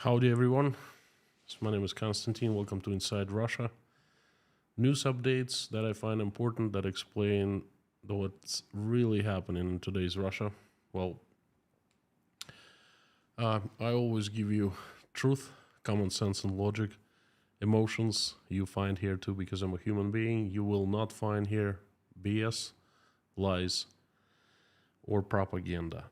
Howdy everyone, my name is Konstantin, welcome to Inside Russia. News updates that I find important that explain what's really happening in today's Russia. Well, I always give you truth, common sense and logic. Emotions you find here too because I'm a human being. You will not find here BS, lies, or propaganda.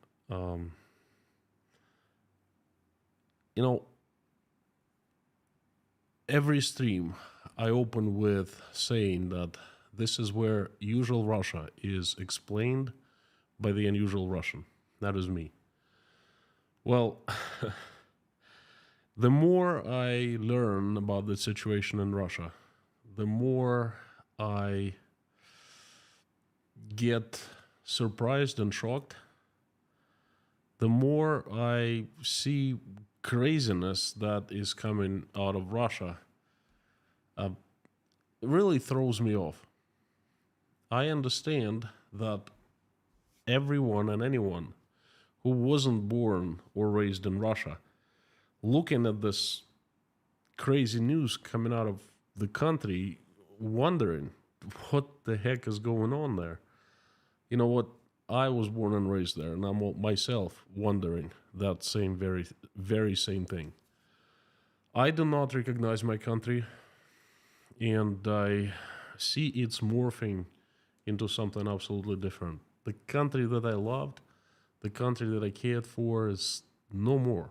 Every stream I open with saying that this is where usual Russia is explained by the unusual Russian. That is me. Well, the more I learn about the situation in Russia, the more I get surprised and shocked, the more I see craziness that is coming out of Russia. It really throws me off. I understand that everyone and anyone who wasn't born or raised in Russia, looking at this crazy news coming out of the country, wondering what the heck is going on there. You know what? I was born and raised there, and I'm myself wondering that same very same thing. I do not recognize my country, and I see it's morphing into something absolutely different. The country that I loved, the country that I cared for is no more.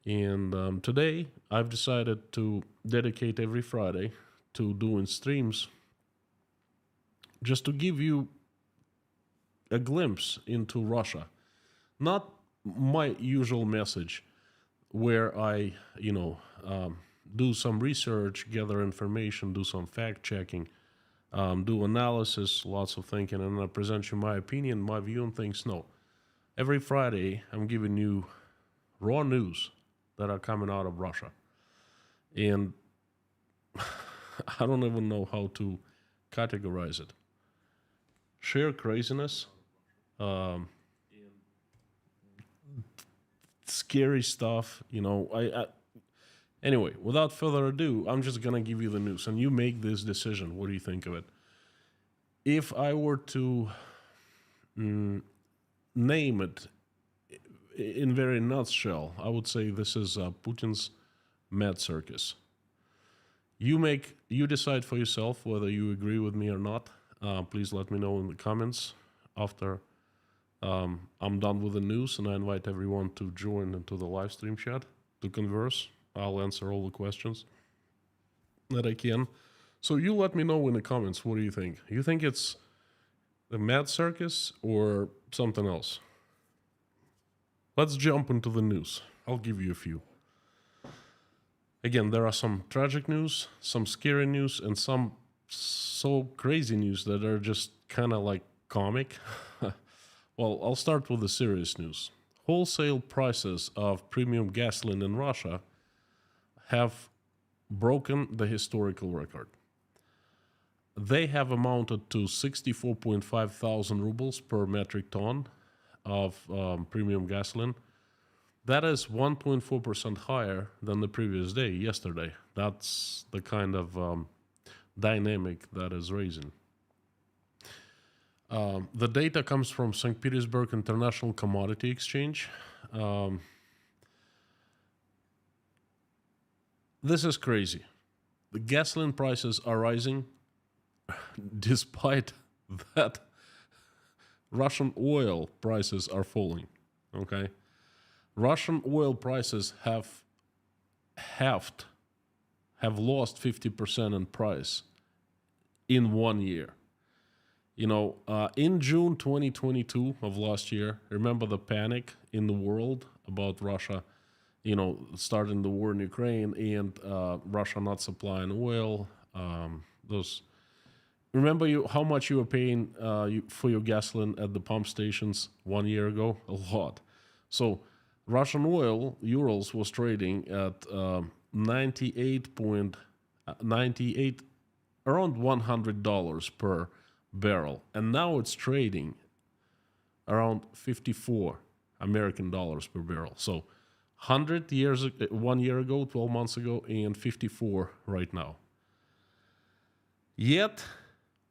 And today, I've decided to dedicate every Friday to doing streams just to give you a glimpse into Russia. Not my usual message where I, do some research, gather information, do some fact checking, do analysis, lots of thinking, and I present you my opinion, my view on things. No. Every Friday, I'm giving you raw news that are coming out of Russia. And I don't even know how to categorize it. Sheer craziness, scary stuff, Anyway, without further ado, I'm just gonna give you the news, and you make this decision. What do you think of it? If I were to name it in very nutshell, I would say this is Putin's mad circus. You decide for yourself whether you agree with me or not. Please let me know in the comments after I'm done with the news, and I invite everyone to join into the live stream chat to converse. I'll answer all the questions that I can. So you let me know in the comments, what do you think? You think it's the mad circus or something else? Let's jump into the news. I'll give you a few. Again, there are some tragic news, some scary news, and some so crazy news that are just kind of like comic. Well, I'll start with the serious news. Wholesale prices of premium gasoline in Russia have broken the historical record. They have amounted to 64.5 thousand rubles per metric ton of premium gasoline. That is 1.4% higher than the previous day, yesterday. That's the kind of dynamic that is raising. The data comes from St. Petersburg International Commodity Exchange. This is crazy. The gasoline prices are rising despite that Russian oil prices are falling, okay? Russian oil prices have lost 50% in price in 1 year. In June 2022 of last year, remember the panic in the world about Russia, starting the war in Ukraine and Russia not supplying oil. Remember how much you were paying for your gasoline at the pump stations 1 year ago? A lot. So Russian oil, Urals, was trading at 98, around $100 per barrel, and now it's trading around 54 American dollars per barrel. So 100 years, 1 year ago, 12 months ago, and 54 right now. Yet,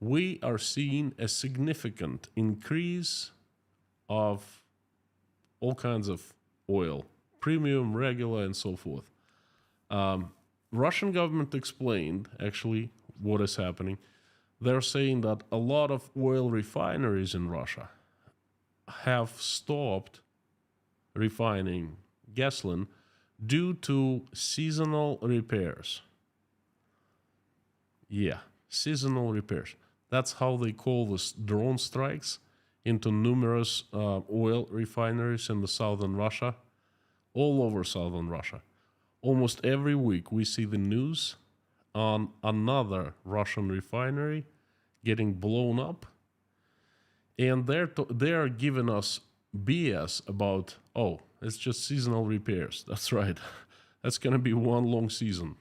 we are seeing a significant increase of all kinds of oil, premium, regular, and so forth. Russian government explained, actually, what is happening. They're saying that a lot of oil refineries in Russia have stopped refining gasoline due to seasonal repairs. Yeah, seasonal repairs. That's how they call this drone strikes into numerous oil refineries in the southern Russia, all over southern Russia. Almost every week we see the news on another Russian refinery getting blown up, and they're giving us BS about, oh, it's just seasonal repairs. That's right. That's going to be one long season.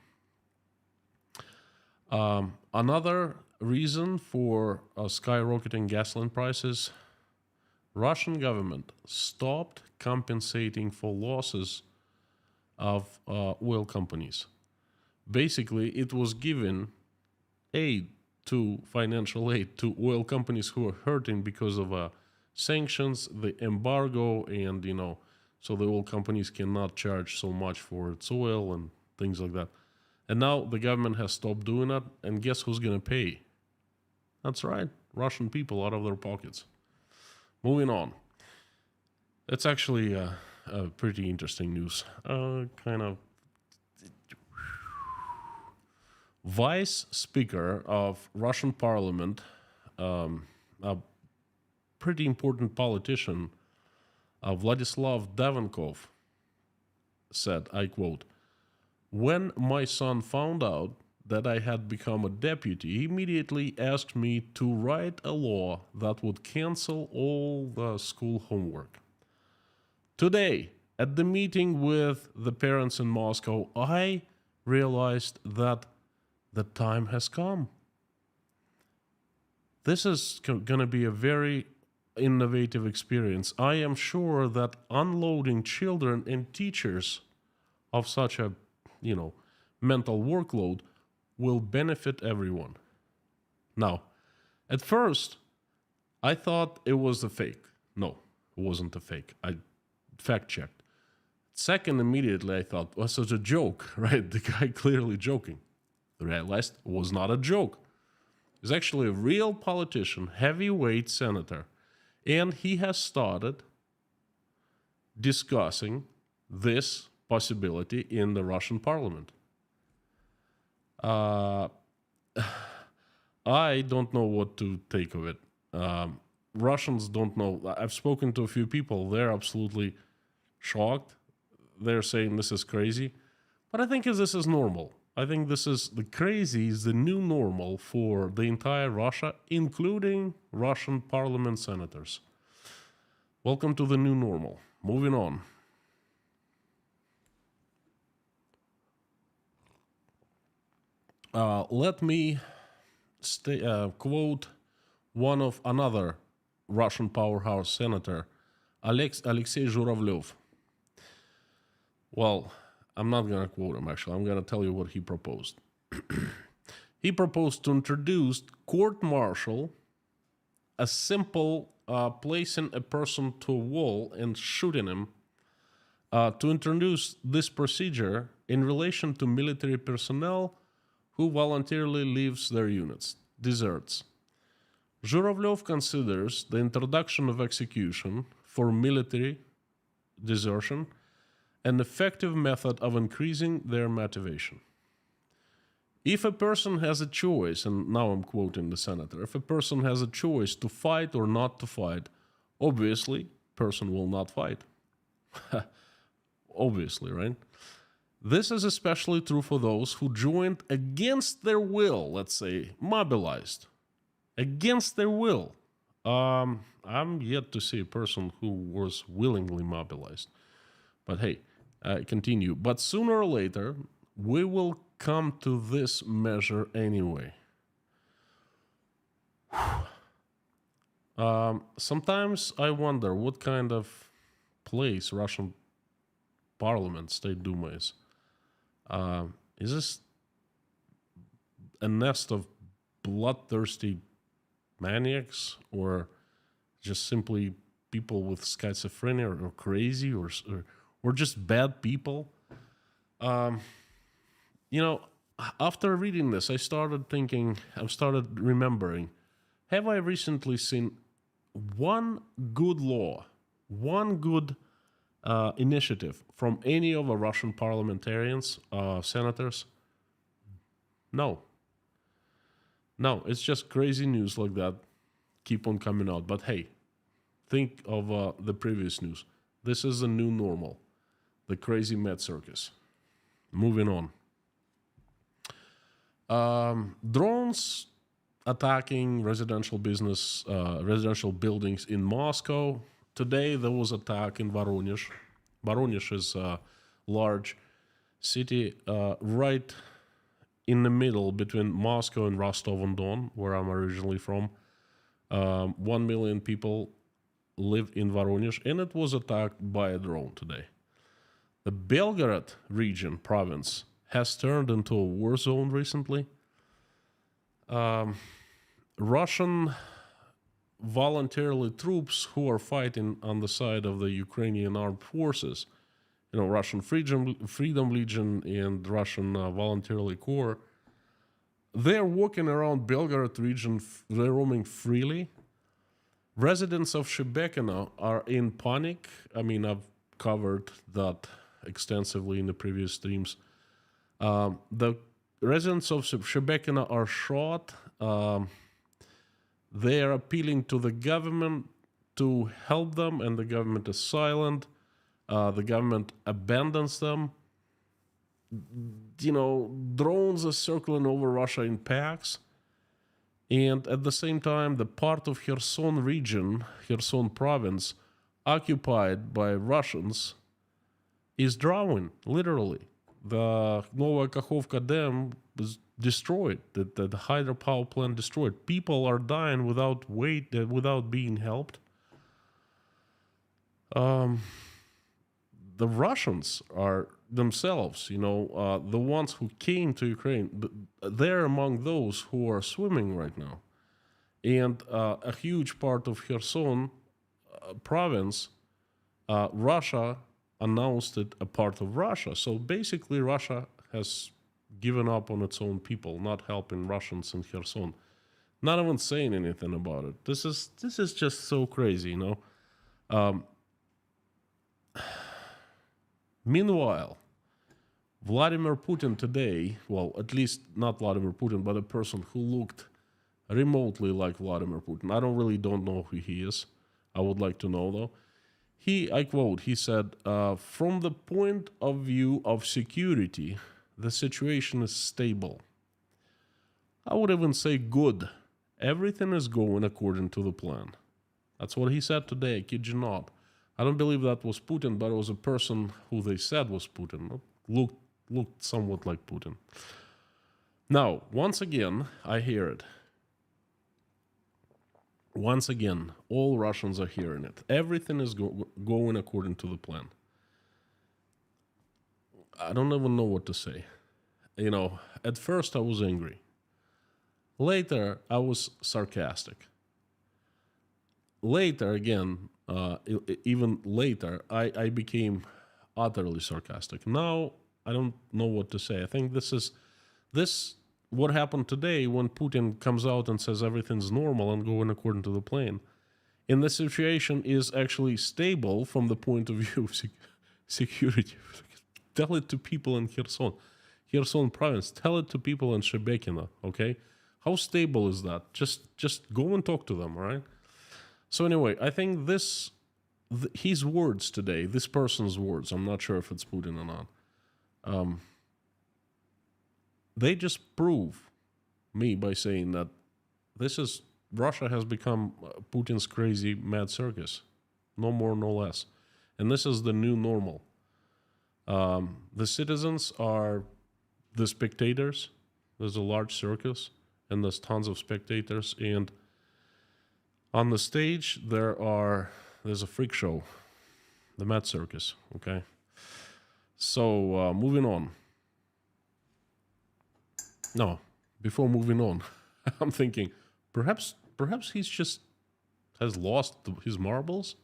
Another reason for skyrocketing gasoline prices, Russian government stopped compensating for losses of oil companies. Basically, it was given financial aid to oil companies who are hurting because of sanctions, the embargo, and, so the oil companies cannot charge so much for its oil and things like that. And now the government has stopped doing that, and guess who's going to pay? That's right, Russian people out of their pockets. Moving on. It's actually a pretty interesting news. Vice Speaker of Russian Parliament, a pretty important politician, Vladislav Davenkov, said, I quote, "When my son found out that I had become a deputy, he immediately asked me to write a law that would cancel all the school homework. Today, at the meeting with the parents in Moscow, I realized that the time has come." This is going to be a very innovative experience. I am sure that unloading children and teachers of such a, mental workload will benefit everyone. Now, at first, I thought it was a fake. No, it wasn't a fake. I fact-checked. Second, immediately I thought, well, such a joke, right? The guy clearly joking. Realized it was not a joke. He's actually a real politician, heavyweight senator, and he has started discussing this possibility in the Russian parliament. I don't know what to take of it. Russians don't know. I've spoken to a few people. They're absolutely shocked. They're saying this is crazy. But I think this is normal. I think the crazy is the new normal for the entire Russia, including Russian parliament senators. Welcome to the new normal. Moving on. Let me quote another Russian powerhouse senator, Alexei Zhuravlev. Well, I'm not going to quote him, actually. I'm going to tell you what he proposed. He proposed to introduce court-martial, a simple placing a person to a wall and shooting him, to introduce this procedure in relation to military personnel who voluntarily leaves their units, deserts. Zhuravlev considers the introduction of execution for military desertion an effective method of increasing their motivation. If a person has a choice, and now I'm quoting the senator, if a person has a choice to fight or not to fight, obviously, person will not fight. Obviously, right? This is especially true for those who joined against their will, let's say, mobilized. Against their will. I'm yet to see a person who was willingly mobilized. But hey, continue. But sooner or later, we will come to this measure anyway. Sometimes I wonder what kind of place Russian parliament, State Duma is this a nest of bloodthirsty maniacs, or just simply people with schizophrenia or crazy, or just bad people? After reading this, I started remembering, have I recently seen one good law, one good initiative from any of the Russian parliamentarians, senators? No. No, it's just crazy news like that keep on coming out. But hey, think of the previous news. This is the new normal, the crazy mad circus. Moving on. Drones attacking residential buildings in Moscow. Today there was attack in Voronezh. Voronezh is a large city right in the middle between Moscow and Rostov-on-Don, where I'm originally from. 1 million people live in Voronezh, and it was attacked by a drone today. The Belgorod region, province, has turned into a war zone recently. Russian voluntarily troops who are fighting on the side of the Ukrainian armed forces, Russian Freedom Legion and Russian Voluntarily Corps, they're walking around Belgorod region, they're roaming freely. Residents of Shebekino are in panic. I mean, I've covered that extensively in the previous streams. The residents of Shebekino are shot. They are appealing to the government to help them, and the government is silent. The government abandons them. Drones are circling over Russia in packs. And at the same time, the part of Kherson region, Kherson province, occupied by Russians, is drowning, literally. The Novaya Kakhovka Dam was destroyed, the hydropower plant destroyed. People are dying without being helped. The Russians are themselves, the ones who came to Ukraine, they're among those who are swimming right now. And a huge part of Kherson province, Russia announced it a part of Russia. So basically Russia has given up on its own people, not helping Russians in Kherson, not even saying anything about it. This is just so crazy, Meanwhile, Vladimir Putin today, well, at least not Vladimir Putin, but a person who looked remotely like Vladimir Putin. I don't know who he is. I would like to know, though. I quote, he said, from the point of view of security, the situation is stable. I would even say good. Everything is going according to the plan. That's what he said today, I kid you not. I don't believe that was Putin, but it was a person who they said was Putin. Looked somewhat like Putin. Now, once again, I hear it. Once again, all Russians are hearing it. Everything is going according to the plan. I don't even know what to say. At first I was angry. Later, I was sarcastic. Later, again, even later, I became utterly sarcastic. Now, I don't know what to say. I think what happened today when Putin comes out and says everything's normal and going according to the plan. And the situation is actually stable from the point of view of security. Tell it to people in Kherson province. Tell it to people in Shebekino, okay? How stable is that? Just go and talk to them, all right? So anyway, I think his words today, this person's words, I'm not sure if it's Putin or not, they just prove me by saying that Russia has become Putin's crazy mad circus. No more, no less. And this is the new normal. The citizens are the spectators. There's a large circus and there's tons of spectators. And on the stage, there's a freak show, the mad circus, okay? So moving on. No, before moving on, I'm thinking perhaps he's just has lost his marbles.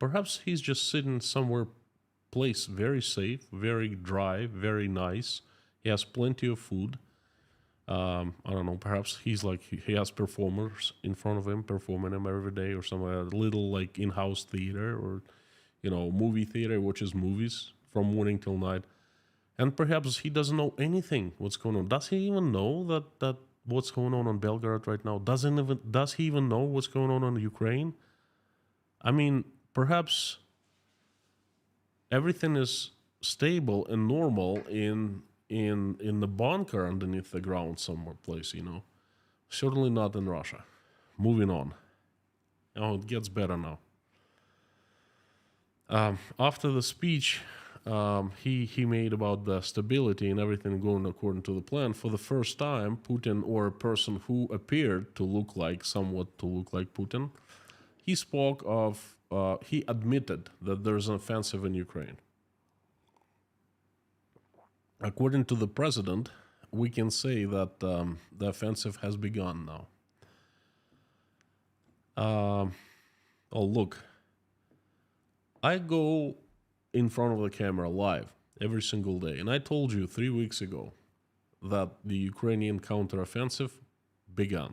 Perhaps he's just sitting somewhere place very safe, very dry, very nice. He has plenty of food. I don't know. Perhaps he's like he has performers in front of him, performing him every day, or some little like in-house theater, or movie theater, watches movies from morning till night. And perhaps he doesn't know anything what's going on. Does he even know that what's going on in Belgorod right now? Does he even know what's going on in Ukraine? I mean, perhaps everything is stable and normal in the bunker underneath the ground somewhere place, Certainly not in Russia. Moving on. Oh, it gets better now. After the speech he made about the stability and everything going according to the plan, for the first time, Putin, or a person who appeared to look like Putin, he spoke of, he admitted that there's an offensive in Ukraine. According to the president, we can say that the offensive has begun now. Oh, look. I go in front of the camera live every single day. And I told you 3 weeks ago that the Ukrainian counteroffensive began.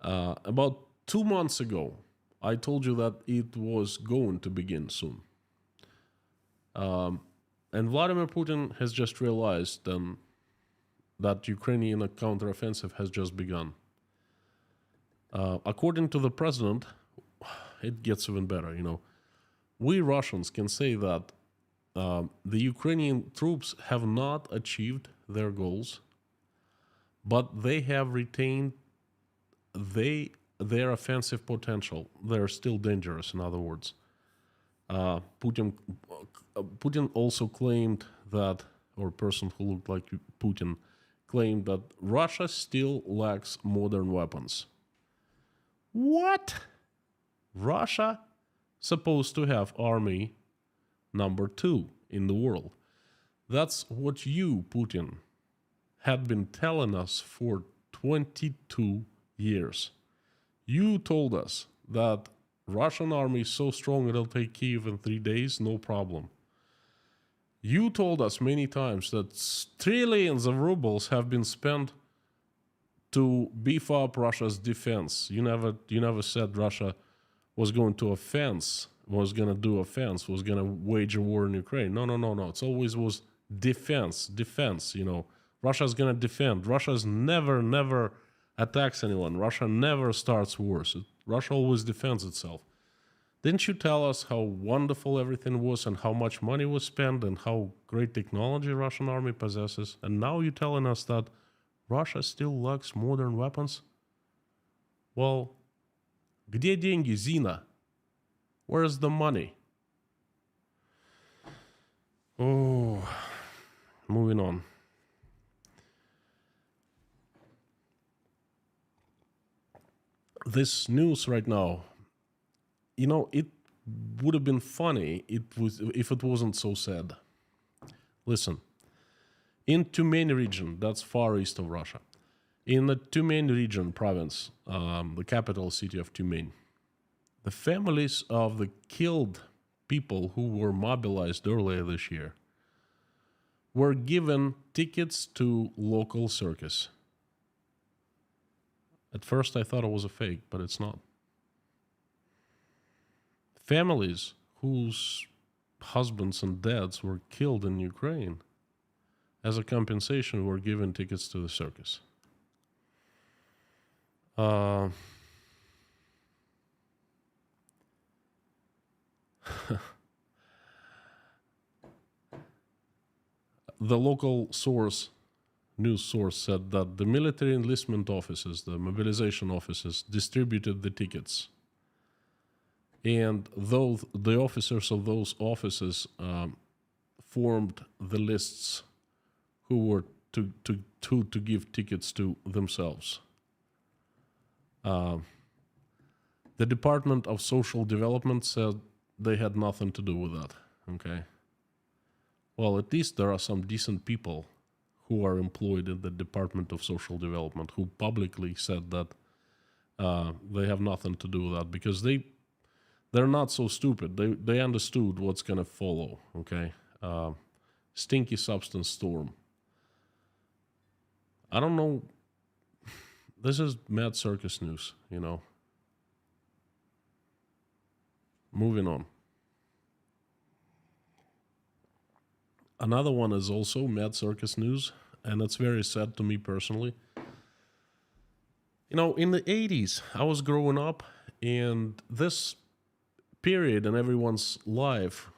About 2 months ago, I told you that it was going to begin soon. And Vladimir Putin has just realized that Ukrainian counteroffensive has just begun. According to the president, it gets even better, We Russians can say that the Ukrainian troops have not achieved their goals, but they have retained their offensive potential. They're still dangerous, in other words. Putin also claimed that, or a person who looked like Putin, claimed that Russia still lacks modern weapons. What? Russia supposed to have army number 2 in the world. That's what you, Putin, had been telling us for 22 years. You told us that Russian army is so strong it'll take Kyiv in 3 days, no problem. You told us many times that trillions of rubles have been spent to beef up Russia's defense. You never said Russia was going to do offense, was going to wage a war in Ukraine. No. It always was defense, Russia's going to defend. Russia's never attacks anyone. Russia never starts wars. Russia always defends itself. Didn't you tell us how wonderful everything was and how much money was spent and how great technology Russian army possesses? And now you're telling us that Russia still lacks modern weapons? Well, где деньги, Zina? Where's the money? Oh, moving on. This news right now, it would have been funny if it wasn't so sad. Listen, in Tyumen region, that's far east of Russia, in the Tyumen region province, the capital city of Tyumen, the families of the killed people who were mobilized earlier this year were given tickets to local circus. At first I thought it was a fake, but it's not. Families whose husbands and dads were killed in Ukraine, as a compensation, were given tickets to the circus. The local news source said that the military enlistment offices, the mobilization offices, distributed the tickets. And though the officers of those offices formed the lists who were to give tickets to themselves, the Department of Social Development said they had nothing to do with that. Okay. well, at least there are some decent people who are employed in the Department of Social Development who publicly said that they have nothing to do with that because they're not so stupid. They understood what's going to follow, okay? Stinky substance storm. I don't know. This is mad circus news, you know. Moving on. Another one is also mad circus news, and it's very sad to me personally. You know, in the 80s, I was growing up, and this period in everyone's life,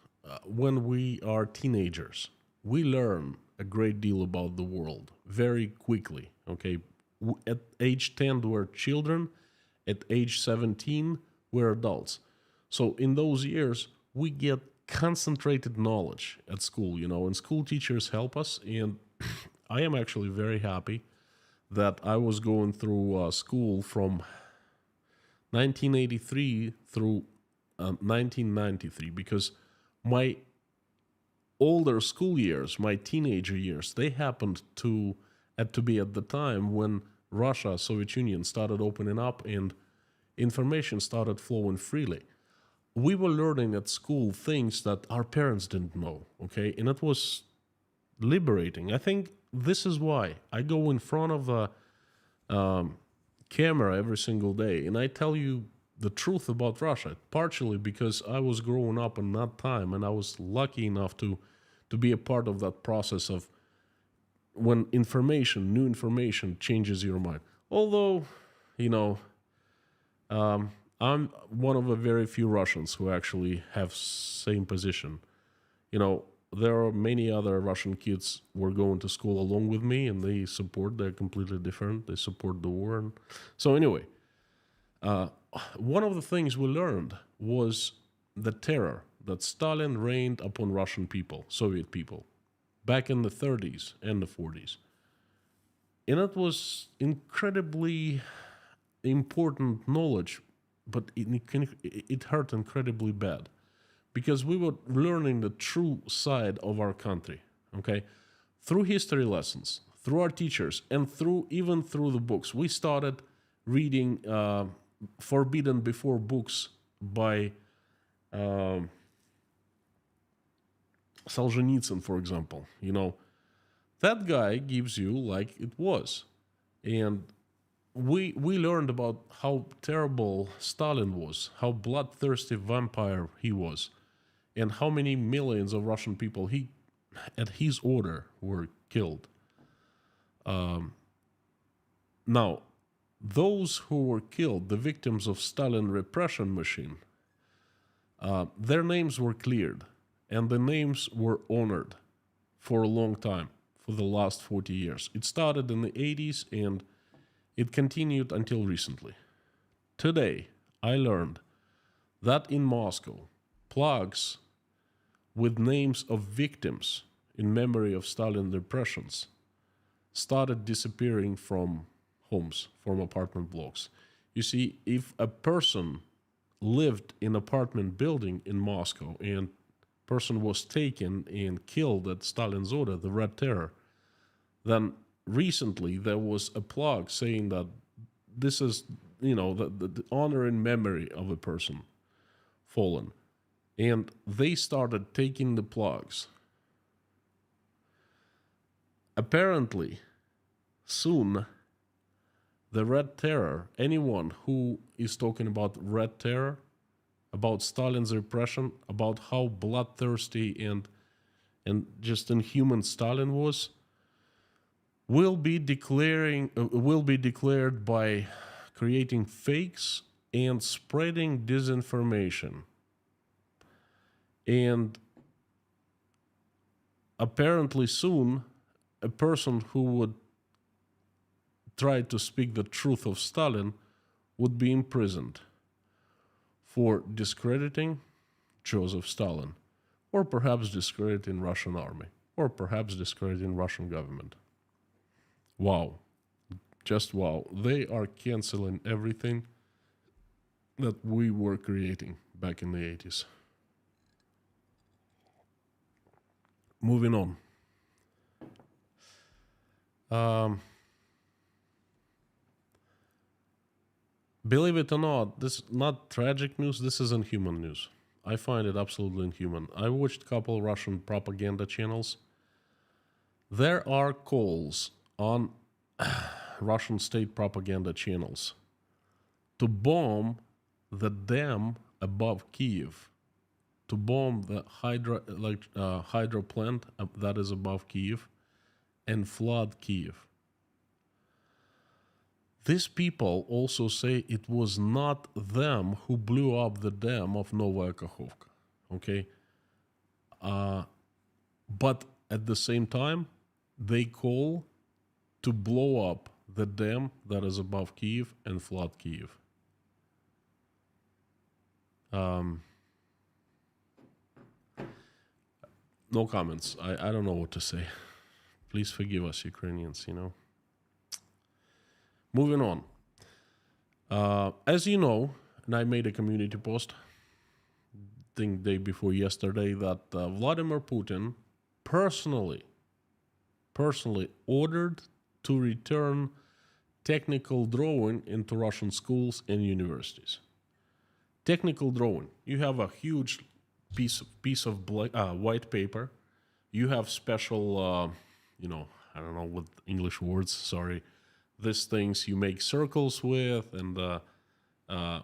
when we are teenagers, we learn a great deal about the world very quickly, okay? At age 10, we're children. At age 17, we're adults. So in those years, we get concentrated knowledge at school, you know, and school teachers help us. And I am actually very happy that I was going through school from 1983 through 1993, because my older school years, my teenager years, they happened to be at the time when Russia, Soviet Union started opening up and information started flowing freely. We were learning at school things that our parents didn't know, okay? And it was liberating. I think this is why I go in front of a camera every single day and I tell you the truth about Russia, partially because I was growing up in that time and I was lucky enough to be a part of that process of when new information changes your mind. Although, you know, I'm one of the very few Russians who actually have same position. You know, there are many other Russian kids who are going to school along with me, and they're completely different. They support the war. And so anyway, one of the things we learned was the terror that Stalin rained upon Russian people, Soviet people, back in the 30s and the 40s. And it was incredibly important knowledge, but it hurt incredibly bad because we were learning the true side of our country, okay? Through history lessons, through our teachers, and even through the books. We started reading Forbidden Before books by Solzhenitsyn, for example. You know, that guy gives you like it was. And we learned about how terrible Stalin was, how bloodthirsty vampire he was, and how many millions of Russian people at his order were killed. Now, those who were killed, the victims of Stalin repression machine, their names were cleared, and the names were honored for a long time, for the last 40 years. It started in the 80s, and it continued until recently. Today, I learned that in Moscow, plaques with names of victims in memory of Stalin repressions started disappearing from homes, from apartment blocks. You see, if a person lived in an apartment building in Moscow and person was taken and killed at Stalin's order, the Red Terror, then recently there was a plaque saying that this is, you know, the honor and memory of a person fallen. And they started taking the plaques. Apparently, soon, the Red Terror, anyone who is talking about Red Terror, about Stalin's repression, about how bloodthirsty and just inhuman Stalin was, will be declared by creating fakes and spreading disinformation. And apparently soon, a person who would try to speak the truth of Stalin would be imprisoned for discrediting Joseph Stalin, or perhaps discrediting Russian army, or perhaps discrediting Russian government. Wow. Just wow. They are canceling everything that we were creating back in the 80s. moving on. Believe it or not, this is not tragic news. This is inhuman news. I find it absolutely inhuman. I watched a couple Russian propaganda channels. There are calls on Russian state propaganda channels to bomb the dam above Kiev, to bomb the hydro plant that is above Kiev, and flood Kiev. These people also say it was not them who blew up the dam of Novaya Kakhovka, okay? But at the same time, they call to blow up the dam that is above Kiev and flood Kiev. No comments. I don't know what to say. Please forgive us, Ukrainians, you know. Moving on. As you know, and I made a community post, I think day before yesterday, that Vladimir Putin personally ordered to return technical drawing into Russian schools and universities. Technical drawing. You have a huge piece of white paper. You have special, I don't know what English words, sorry. These things you make circles with, and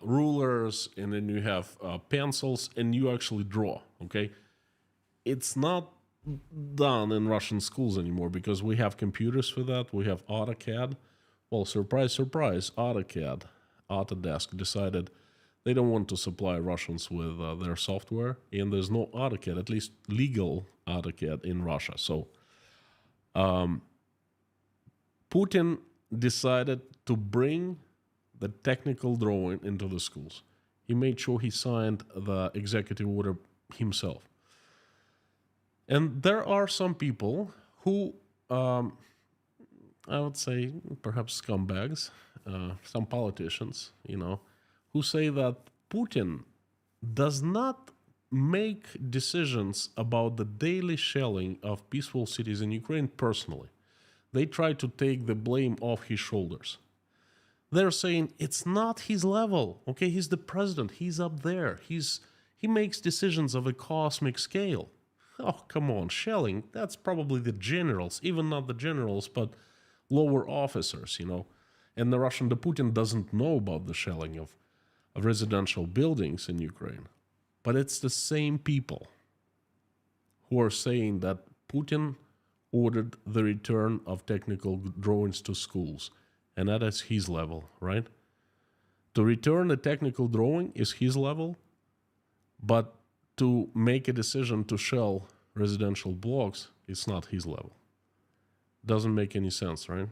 rulers, and then you have pencils, and you actually draw, okay? It's not done in Russian schools anymore because we have computers for that. We have AutoCAD. Well, surprise, surprise, Autodesk decided they don't want to supply Russians with their software, and there's no AutoCAD, at least legal AutoCAD in Russia. So Putin decided to bring the technical drawing into the schools. He made sure he signed the executive order himself. And there are some people who, I would say perhaps scumbags, some politicians, who say that Putin does not make decisions about the daily shelling of peaceful cities in Ukraine personally. They try to take the blame off his shoulders. They're saying it's not his level. Okay, he's the president. He's up there. He makes decisions of a cosmic scale. Oh, come on, shelling, that's probably the generals, even not the generals, but lower officers, And the Putin doesn't know about the shelling of residential buildings in Ukraine. But it's the same people who are saying that Putin ordered the return of technical drawings to schools, and that is his level, right? To return a technical drawing is his level, but to make a decision to shell residential blocks, it's not his level. Doesn't make any sense, right?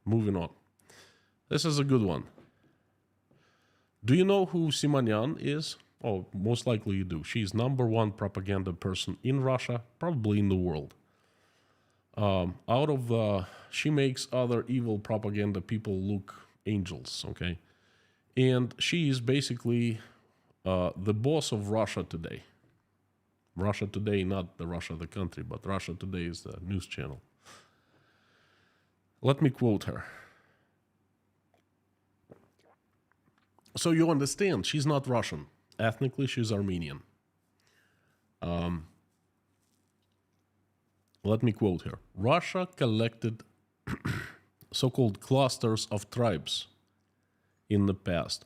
Moving on. This is a good one. Do you know who Simonyan is? Oh, most likely you do. She's #1 propaganda person in Russia, probably in the world. She makes other evil propaganda people look angels, okay? And she is basically the boss of Russia Today. Russia Today, not the Russia the country, but Russia Today is the news channel. Let me quote her. So you understand, she's not Russian. Ethnically, she's Armenian. Let me quote her. Russia collected so-called clusters of tribes in the past.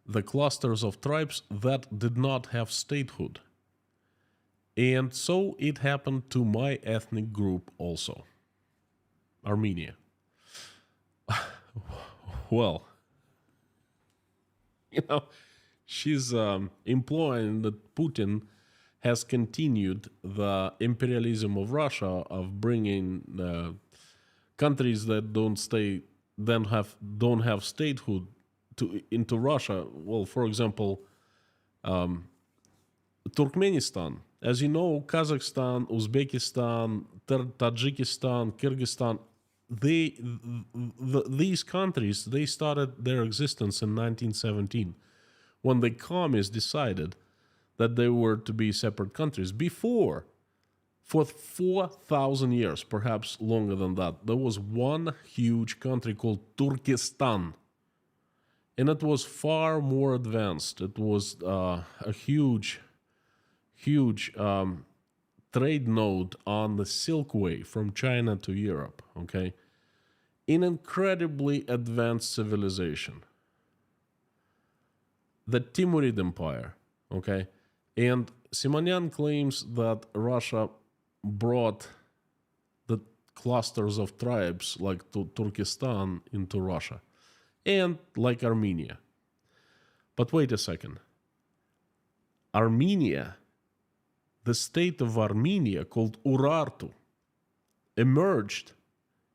The clusters of tribes that did not have statehood. And so it happened to my ethnic group also. Armenia. Well, she's implying that Putin has continued the imperialism of Russia of bringing countries that don't have statehood into Russia. Well, for example, Turkmenistan. As you know, Kazakhstan, Uzbekistan, Tajikistan, Kyrgyzstan, these countries, they started their existence in 1917 when the communists decided that they were to be separate countries. Before, For 4,000 years, perhaps longer than that, there was one huge country called Turkestan. And it was far more advanced. It was a huge trade node on the Silk Way from China to Europe, okay? An incredibly advanced civilization. The Timurid Empire, okay? And Simonyan claims that Russia brought the clusters of tribes like Turkestan into Russia, and like Armenia. But wait a second. Armenia, the state of Armenia called Urartu, emerged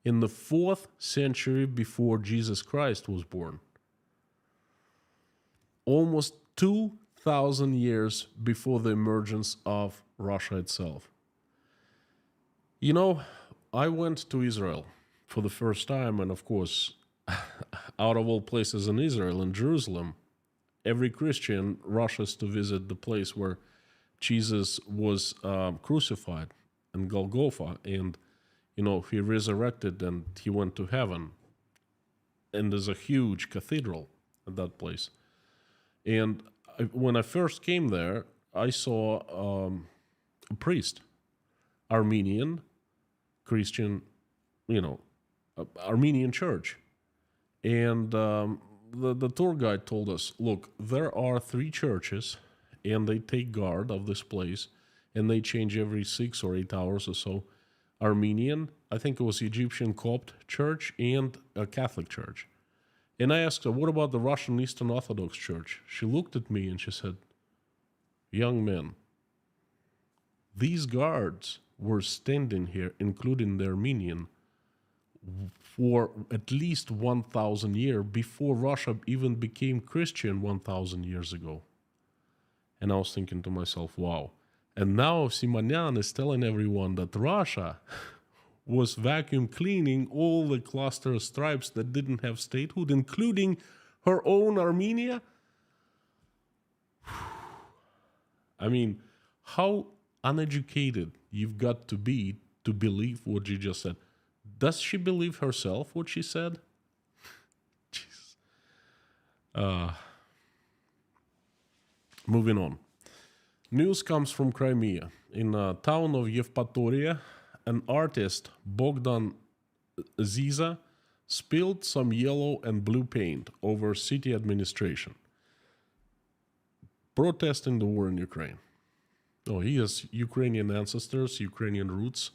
in the 4th century before Jesus Christ was born. Almost 2,000 years before the emergence of Russia itself. You know, I went to Israel for the first time, and of course, out of all places in Israel, in Jerusalem, every Christian rushes to visit the place where Jesus was crucified in Golgotha, and, you know, he resurrected and he went to heaven. And there's a huge cathedral at that place. And when I first came there, I saw a priest, Armenian, Christian, you know, Armenian church. And the tour guide told us, look, there are 3 churches, and they take guard of this place, and they change every 6 or 8 hours or so. Armenian, I think it was Egyptian Copt church, and a Catholic church. And I asked her, what about the Russian Eastern Orthodox Church? She looked at me and she said, young man, these guards were standing here, including the Armenian, for at least 1,000 years before Russia even became Christian 1,000 years ago. And I was thinking to myself, wow. And now Simonyan is telling everyone that Russia was vacuum cleaning all the cluster tribes that didn't have statehood, including her own Armenia. I mean, how uneducated you've got to be to believe what you just said. Does she believe herself what she said? Jesus. Moving on. News comes from Crimea. In the town of Yevpatoria, an artist, Bogdan Ziza, spilled some yellow and blue paint over city administration, protesting the war in Ukraine. Oh, he has Ukrainian ancestors, Ukrainian roots,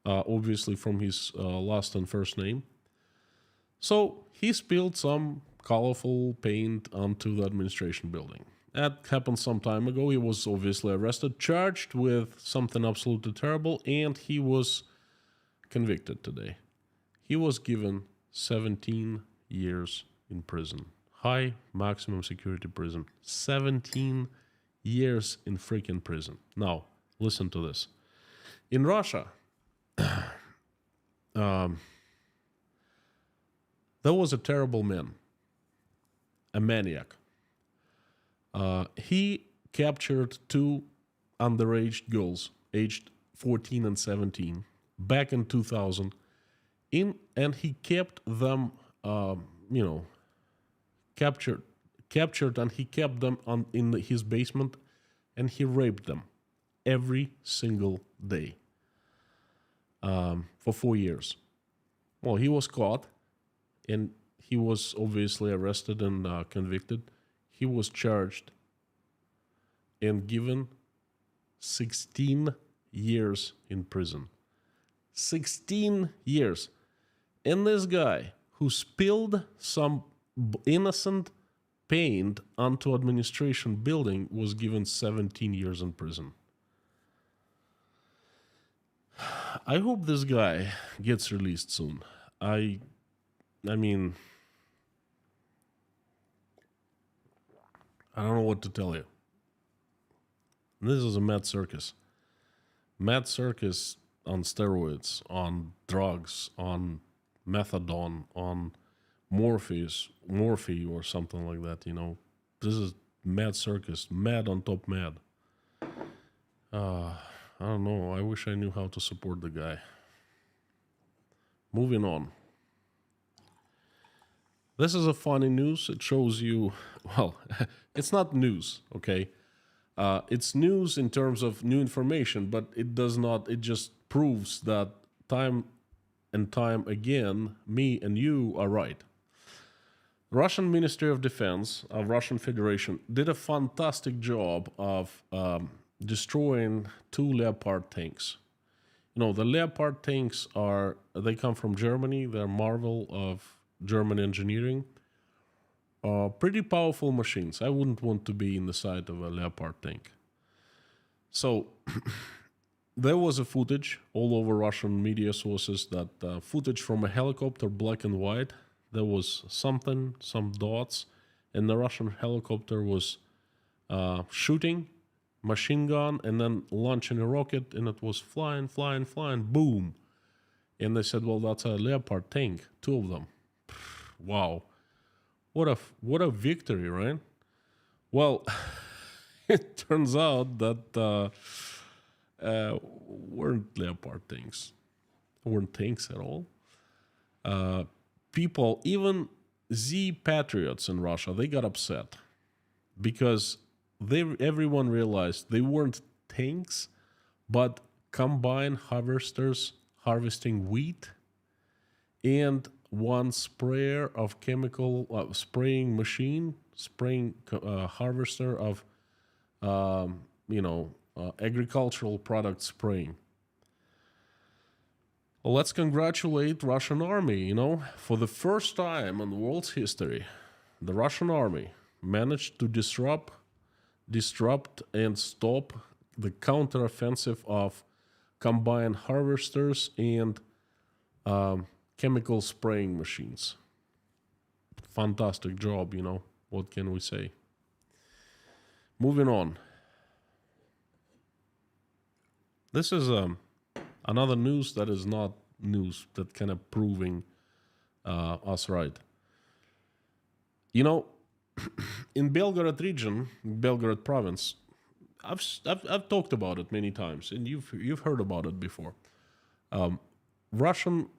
obviously from his last and first name. So he spilled some colorful paint onto the administration building. That happened some time ago. He was obviously arrested, charged with something absolutely terrible, and he was convicted today. He was given 17 years in prison. High maximum security prison. 17 years in freaking prison. Now, listen to this. In Russia, there was a terrible man, a maniac. He captured 2 underage girls, aged 14 and 17, back in 2000, and he kept them, captured, and he kept them in his basement, and he raped them every single day for 4 years. Well, he was caught, and he was obviously arrested and convicted. He was charged and given 16 years in prison. 16 years. And this guy who spilled some innocent paint onto administration building was given 17 years in prison. I hope this guy gets released soon. I mean, I don't know what to tell you. This is a mad circus. Mad circus on steroids, on drugs, on methadone, on morphine or something like that, you know. This is mad circus, mad on top mad. I don't know. I wish I knew how to support the guy. Moving on. This is a funny news. It shows you, well, it's not news, okay? It's news in terms of new information, but it does not, it just proves that time and time again, me and you are right. Russian Ministry of Defense of Russian Federation did a fantastic job of destroying 2 Leopard tanks. You know, the Leopard tanks they come from Germany. They're marvel of German engineering. Pretty powerful machines. I wouldn't want to be in the side of a Leopard tank. So there was a footage all over Russian media sources that footage from a helicopter, black and white. There was some dots, and the Russian helicopter was shooting, machine gun, and then launching a rocket, and it was flying, boom. And they said, well, that's a Leopard tank, 2 of them. Wow. What a victory, right? Well, it turns out that weren't Leopard tanks. Weren't tanks at all. People, even Z patriots in Russia, they got upset because everyone realized they weren't tanks, but combine harvesters harvesting wheat and one sprayer of chemical spraying machine, spraying harvester of agricultural product spraying. Well, let's congratulate Russian army. For the first time in the world's history, the Russian army managed to disrupt and stop the counteroffensive of combined harvesters and chemical spraying machines. Fantastic job, What can we say? Moving on. This is another news that is not news, that kind of proving us right. In Belgorod region, Belgorod province, I've talked about it many times, and you've heard about it before. Russian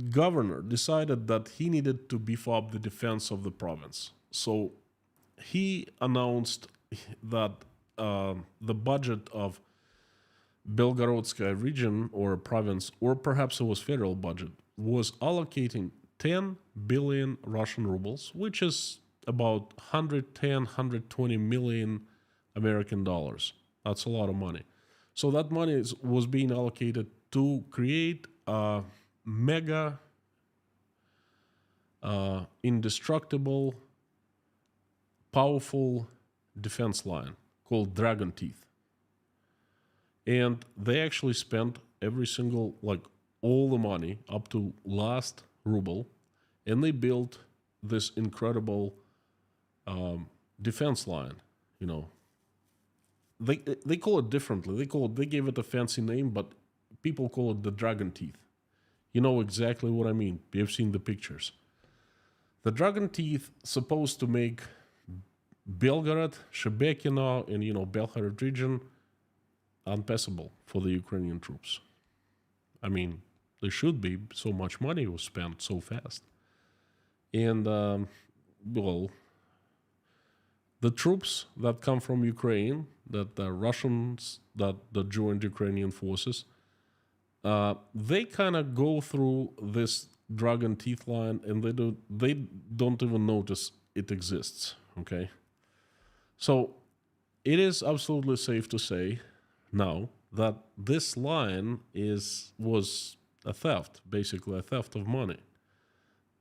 governor decided that he needed to beef up the defense of the province. So he announced that the budget of Belgorodskaya region or province, or perhaps it was federal budget, was allocating 10 billion Russian rubles, which is about 110, 120 million American dollars. That's a lot of money. So that money was being allocated to create a mega indestructible, powerful defense line called Dragon Teeth. And they actually spent all the money up to last ruble, and they built this incredible defense line. They call it differently. They gave it a fancy name, but people call it the Dragon Teeth. You know exactly what I mean. You've seen the pictures. The Dragon Teeth supposed to make Belgorod, Shebekino, and Belgorod region unpassable for the Ukrainian troops. I mean, there should be. So much money was spent so fast. And, the troops that come from Ukraine, that the Russians that joined Ukrainian forces, they kind of go through this Dragon Teeth line, and they don't even notice it exists, okay? So it is absolutely safe to say now that this line was a theft, basically a theft of money.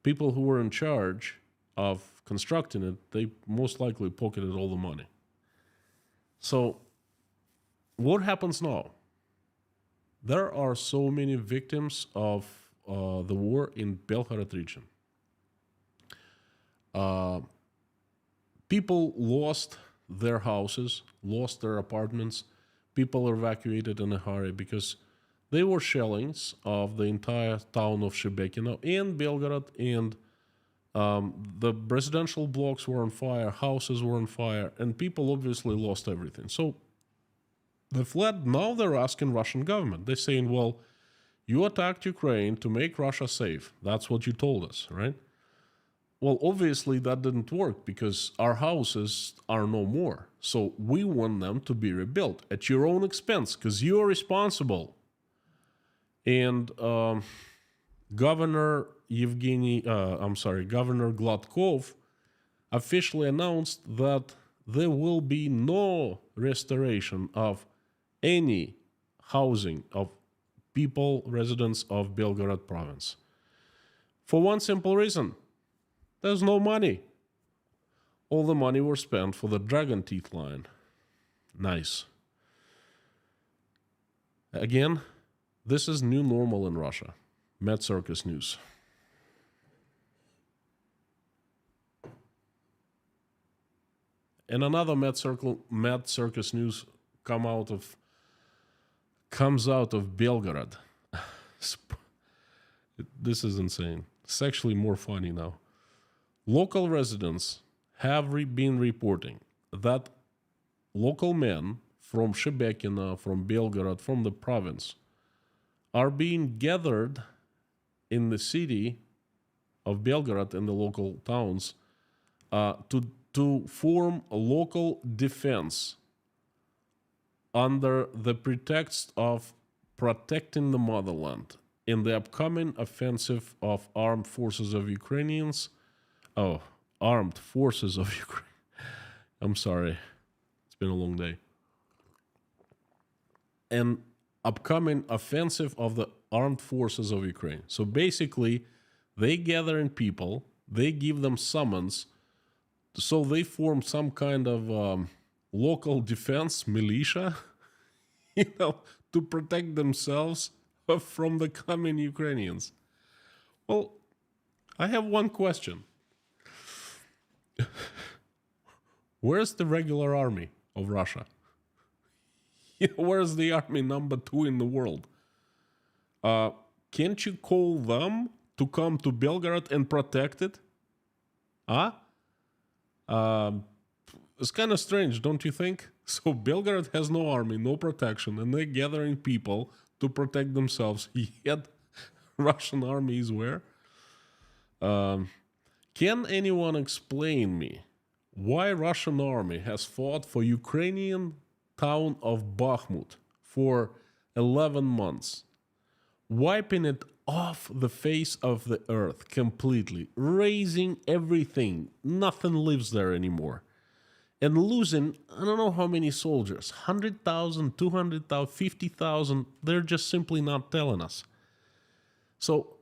People who were in charge of constructing it, they most likely pocketed all the money. So what happens now? There are so many victims of the war in Belgorod region. People lost their houses, lost their apartments. People evacuated in a hurry because they were shellings of the entire town of Shebekino and Belgorod, and the residential blocks were on fire, houses were on fire, and people obviously lost everything. So They fled. Now they're asking Russian government. They're saying, well, you attacked Ukraine to make Russia safe. That's what you told us, right? Well, obviously that didn't work because our houses are no more. So we want them to be rebuilt at your own expense because you're responsible. And Governor Gladkov officially announced that there will be no restoration of any housing of people, residents of Belgorod province. For one simple reason, there's no money. All the money was spent for the Dragon Teeth line. Nice. Again, this is new normal in Russia. Mad Circus News. And another Mad Circus News comes out of Belgorod. This is insane. It's actually more funny now. Local residents have been reporting that local men from Shebekina, from Belgorod, from the province, are being gathered in the city of Belgorod and the local towns to form a local defense under the pretext of protecting the motherland in the upcoming offensive of armed forces of Ukraine. I'm sorry. It's been a long day. An upcoming offensive of the armed forces of Ukraine. So basically, they gather in people, they give them summons, so they form some kind of local defense militia, to protect themselves from the coming Ukrainians. Well, I have one question. Where's the regular army of Russia? Where's the army number 2 in the world? Can't you call them to come to Belgorod and protect it? It's kind of strange, don't you think? So Belgorod has no army, no protection, and they're gathering people to protect themselves. Yet Russian army is where? Can anyone explain me why Russian army has fought for Ukrainian town of Bakhmut for 11 months, wiping it off the face of the earth completely, razing everything, nothing lives there anymore, and losing, I don't know how many soldiers, 100,000, 200,000, 50,000, they're just simply not telling us. So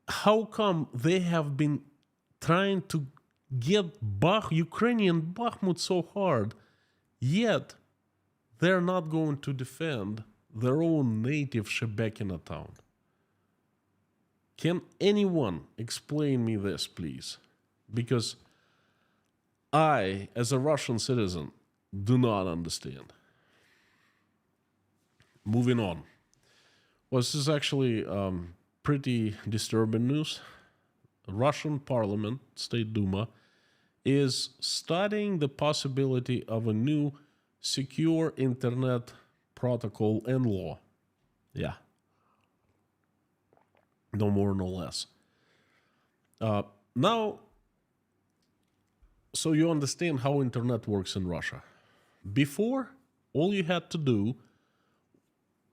how come they have been trying to get Ukrainian Bakhmut so hard, yet they're not going to defend their own native Shebekina town? Can anyone explain me this, please? Because I, as a Russian citizen, do not understand. Moving on. Well, this is actually pretty disturbing news. Russian Parliament, State Duma, is studying the possibility of a new secure internet protocol and law. Yeah. No more, no less. Now, so you understand how internet works in Russia. Before, all you had to do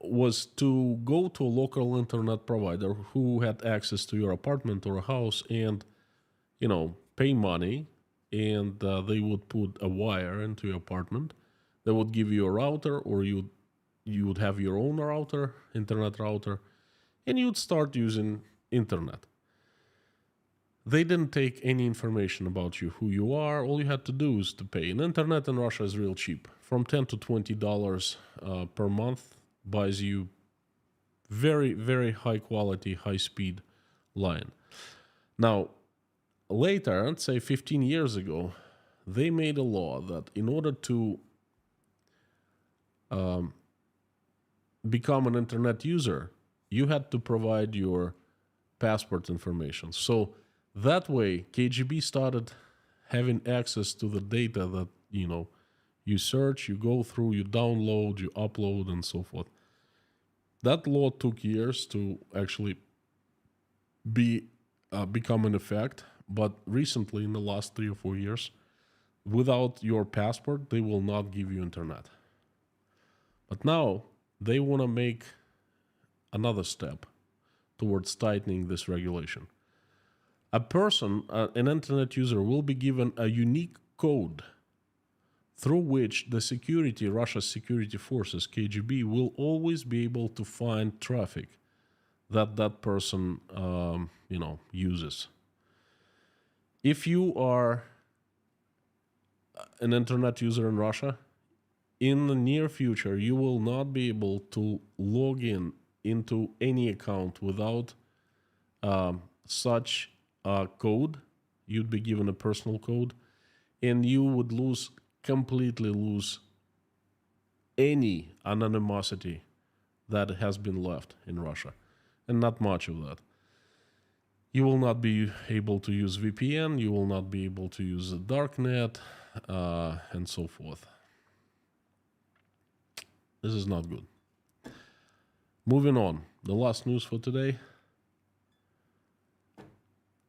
was to go to a local internet provider who had access to your apartment or a house and, pay money, and they would put a wire into your apartment. They would give you a router, or you would have your own router, internet router, and you'd start using internet. They didn't take any information about you, who you are. All you had to do is to pay. And internet in Russia is real cheap. From $10 to $20 per month buys you very, very high quality, high speed line. Now, later, I'd say 15 years ago, they made a law that in order to become an internet user, you had to provide your passport information. So that way, KGB started having access to the data that, You search, you go through, you download, you upload, and so forth. That law took years to actually become in effect, but recently, in the last 3 or 4 years, without your passport, they will not give you internet. But now they want to make another step towards tightening this regulation. A person, an internet user, will be given a unique code through which the Russia's security forces, KGB, will always be able to find traffic that person, uses. If you are an internet user in Russia, in the near future, you will not be able to log into any account without such a code. You'd be given a personal code, and you would completely lose any anonymity that has been left in Russia, and not much of that. You will not be able to use VPN, you will not be able to use the darknet, and so forth. This is not good. Moving on, the last news for today.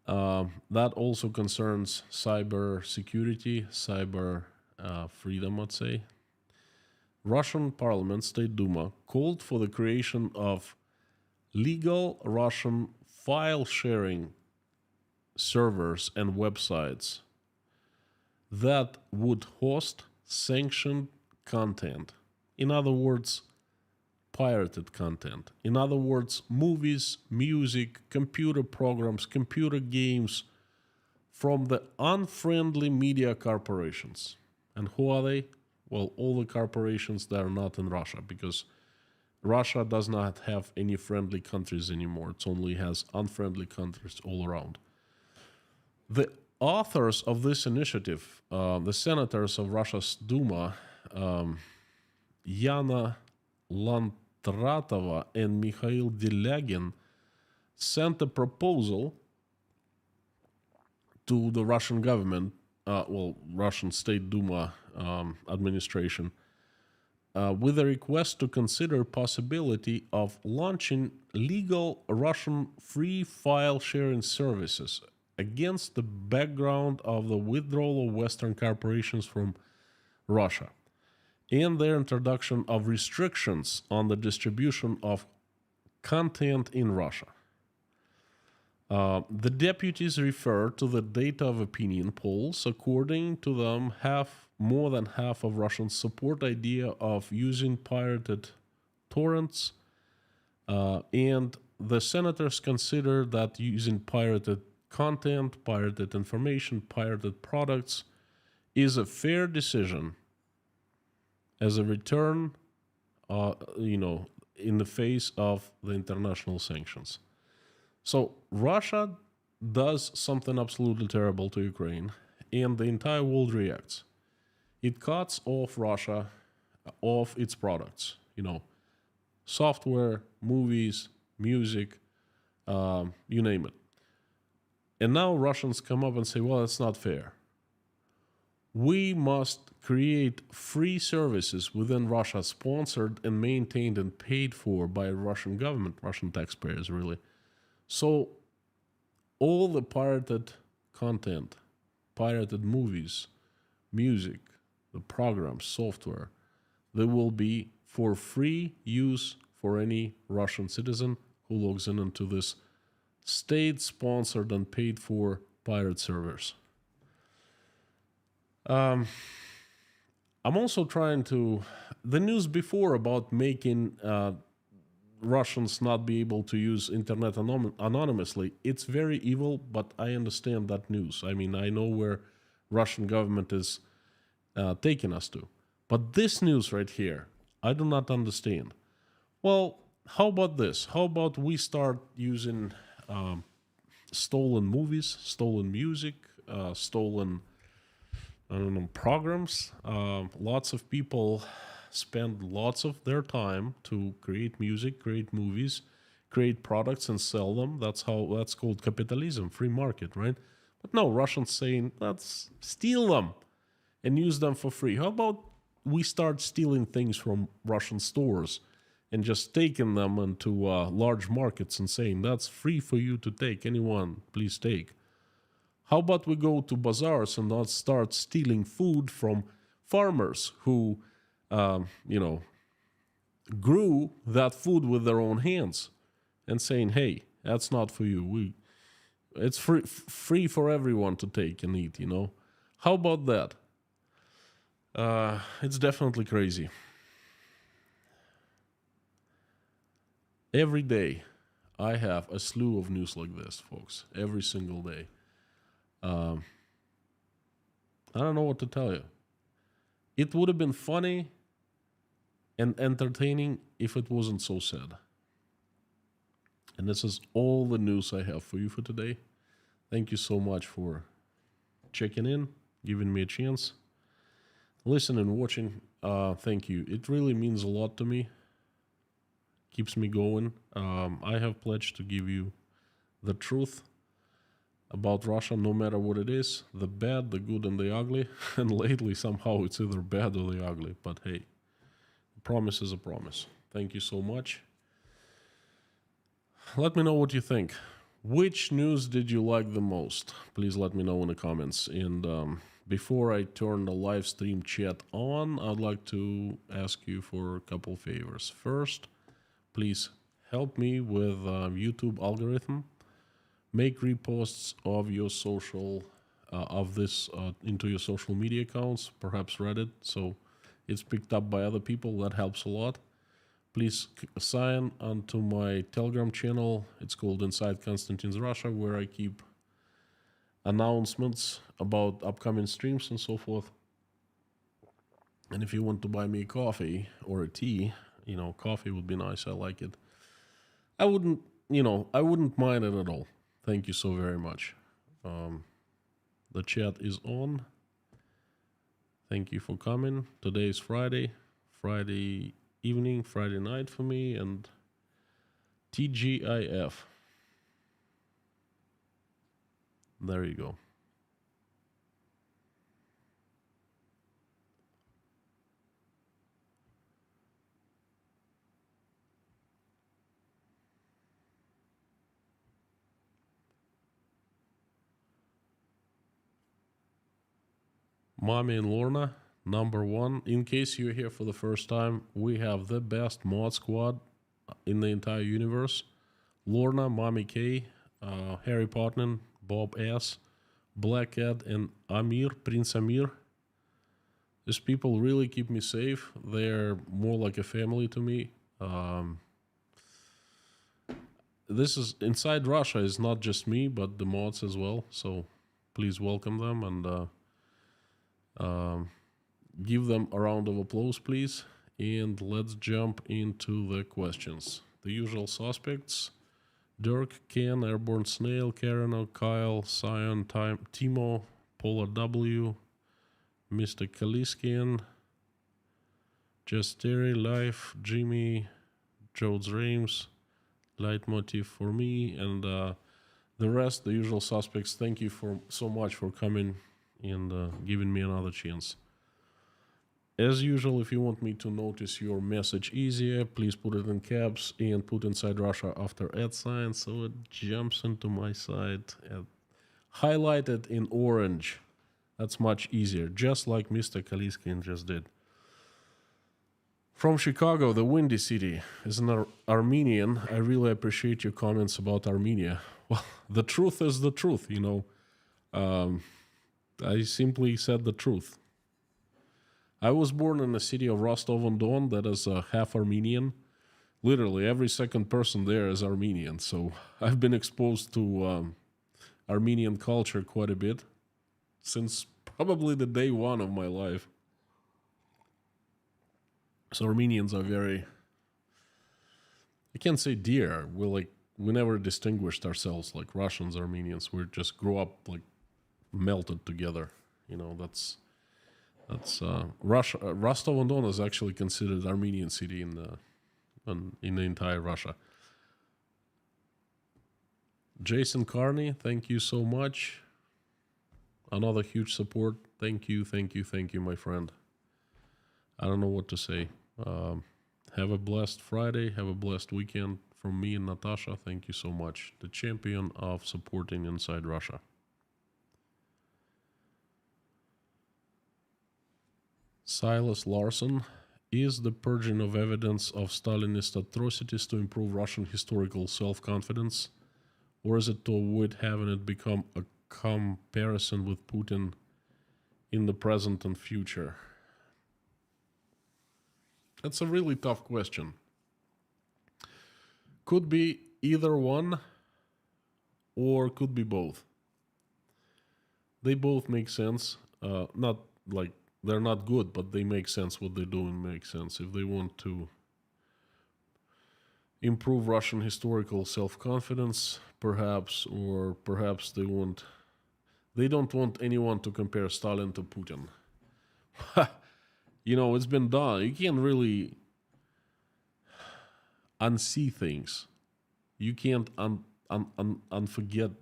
That also concerns cyber security, cyber freedom, I'd say. Russian Parliament, State Duma, called for the creation of legal Russian file sharing servers and websites that would host sanctioned content. In other words, pirated content. In other words, movies, music, computer programs, computer games from the unfriendly media corporations. And who are they? Well, all the corporations that are not in Russia, because Russia does not have any friendly countries anymore. It only has unfriendly countries all around. The authors of this initiative, the senators of Russia's Duma, Yana Lantratova and Mikhail Delyagin, sent a proposal to the Russian government, Russian State Duma administration, with a request to consider possibility of launching legal Russian free file sharing services against the background of the withdrawal of Western corporations from Russia and their introduction of restrictions on the distribution of content in Russia. The deputies refer to the data of opinion polls. According to them, more than half of Russians support the idea of using pirated torrents, and the senators consider that using pirated content, pirated information, pirated products is a fair decision as a return, in the face of the international sanctions. So Russia does something absolutely terrible to Ukraine, and the entire world reacts. It cuts off Russia off its products, software, movies, music, you name it. And now Russians come up and say, well, it's not fair. We must create free services within Russia, sponsored and maintained and paid for by the Russian government, Russian taxpayers, really. So all the pirated content, pirated movies, music, the programs, software, they will be for free use for any Russian citizen who logs into this state-sponsored and paid-for pirate servers. I'm also trying to... The news before about making Russians not be able to use internet anonymously, it's very evil, but I understand that news. I mean, I know where Russian government is taking us to. But this news right here, I do not understand. Well, how about this? How about we start using stolen movies, stolen music, stolen, programs? Lots of people spend lots of their time to create music, create movies, create products and sell them. That's called capitalism, free market, right? But no, Russians saying, let's steal them and use them for free. How about we start stealing things from Russian stores and just taking them into large markets and saying, that's free for you to take. Anyone, please take. How about we go to bazaars and not start stealing food from farmers who, grew that food with their own hands and saying, hey, that's not for you. It's free for everyone to take and eat, How about that? It's definitely crazy. Every day, I have a slew of news like this, folks. Every single day. I don't know what to tell you. It would have been funny and entertaining if it wasn't so sad. And this is all the news I have for you for today. Thank you so much for checking in, giving me a chance. Listening and watching, thank you. It really means a lot to me. Keeps me going. I have pledged to give you the truth about Russia, no matter what it is, the bad, the good, and the ugly. And lately, somehow, it's either bad or the ugly. But hey, a promise is a promise. Thank you so much. Let me know what you think. Which news did you like the most? Please let me know in the comments. And before I turn the live stream chat on, I'd like to ask you for a couple favors. First, please help me with YouTube algorithm. Make reposts of your social, into your social media accounts, perhaps Reddit, so it's picked up by other people. That helps a lot. Please sign onto my Telegram channel. It's called Inside Konstantin's Russia, where I keep announcements about upcoming streams and so forth. And if you want to buy me a coffee or a tea, coffee would be nice. I like it. I wouldn't mind it at all. Thank you so very much. The chat is on. Thank you for coming. Today is Friday evening, Friday night for me, and TGIF. There you go. Mommy and Lorna, number one. In case you're here for the first time, we have the best mod squad in the entire universe. Lorna, Mommy K, Harry Potman, Bob S, Black Cat, and Amir, Prince Amir. These people really keep me safe. They're more like a family to me. This is inside Russia is not just me, but the mods as well. So please welcome them and give them a round of applause, please. And let's jump into the questions. The usual suspects: Dirk, Ken, Airborne Snail, Karen, Kyle, Sion, Timo, Polar W, Mr. Kaliskian, Just Terry, Life, Jimmy, Jodes Rames, Leitmotiv for me, and the rest, the usual suspects. Thank you so much for coming and giving me another chance. As usual, if you want me to notice your message easier, please put it in caps and put Inside Russia after @ so it jumps into my site and highlighted in orange. That's much easier, just like Mr. Kaliskin just did. From Chicago, the Windy City, as an Armenian, I really appreciate your comments about Armenia. Well, the truth is the truth, I simply said the truth. I was born in the city of Rostov-on-Don that is half Armenian. Literally, every second person there is Armenian. So I've been exposed to Armenian culture quite a bit since probably the day one of my life. So Armenians are very, I can't say dear. We never distinguished ourselves like Russians, Armenians. We just grew up like melted together. That's Russia. Rostov-on-Don is actually considered Armenian city in the entire Russia. Jason Carney, thank you so much. Another huge support. Thank you, my friend. I don't know what to say. Have a blessed Friday. Have a blessed weekend from me and Natasha. Thank you so much. The champion of supporting inside Russia. Silas Larson. Is the purging of evidence of Stalinist atrocities to improve Russian historical self-confidence? Or is it to avoid having it become a comparison with Putin in the present and future? That's a really tough question. Could be either one, or could be both. They both make sense. Not like they're not good, but they make sense. What they're doing makes sense. If they want to improve Russian historical self-confidence, perhaps, or perhaps they don't want anyone to compare Stalin to Putin. You know, it's been done. You can't really unsee things. You can't unforget,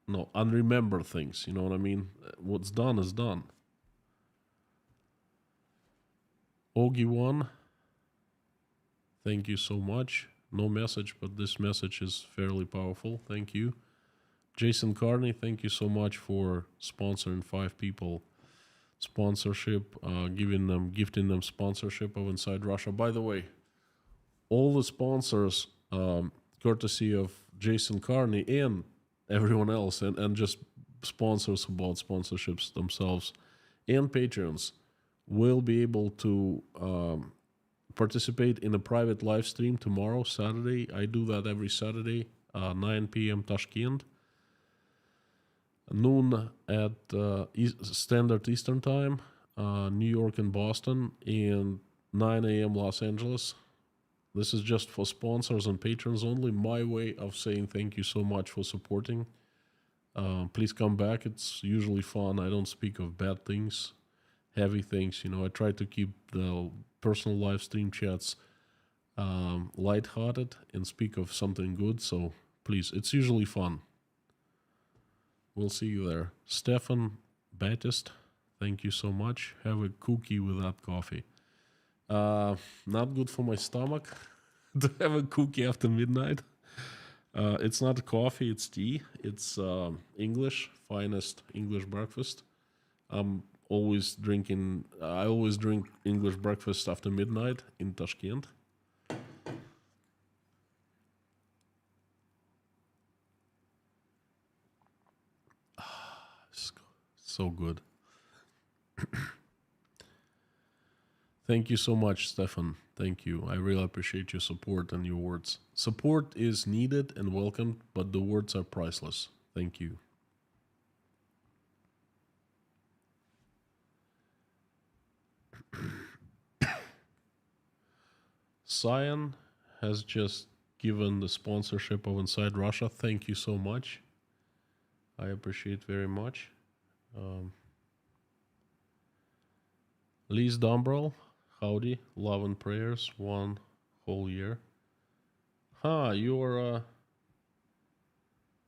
no, unremember things. You know what I mean? What's done is done. Ogi1, thank you so much. No message, but this message is fairly powerful. Thank you. Jason Carney, thank you so much for sponsoring 5 people sponsorship, gifting them sponsorship of Inside Russia. By the way, all the sponsors, courtesy of Jason Carney and everyone else, and just sponsors about sponsorships themselves and patrons, will be able to participate in a private live stream tomorrow, Saturday. I do that every Saturday, 9 p.m. Tashkent, noon at Standard Eastern Time, New York and Boston, and 9 a.m. Los Angeles. This is just for sponsors and patrons only. My way of saying thank you so much for supporting. Please come back. It's usually fun. I don't speak of bad things, heavy things. You know, I try to keep the personal live stream chats lighthearted and speak of something good. So please, it's usually fun. We'll see you there. Stefan Baptist, thank you so much. Have a cookie without coffee. Not good for my stomach to have a cookie after midnight. It's not coffee, it's tea. It's English, finest English breakfast. I always drink English breakfast after midnight in Tashkent. So good. Thank you so much, Stefan. Thank you. I really appreciate your support and your words. Support is needed and welcomed, but the words are priceless. Thank you. Cyan has just given the sponsorship of Inside Russia. Thank you so much. I appreciate very much. Liz Dombrell, howdy, love and prayers, 1 whole year. You're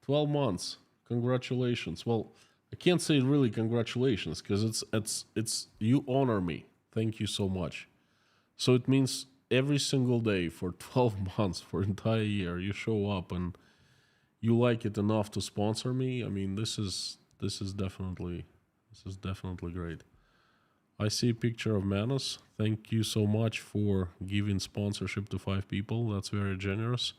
12 months. Congratulations. Well, I can't say really congratulations because it's you honor me. Thank you so much. So it means every single day for 12 months, for an entire year, you show up and you like it enough to sponsor me. I mean, this is definitely great. I see a picture of Manus. Thank you so much for giving sponsorship to 5 people. That's very generous.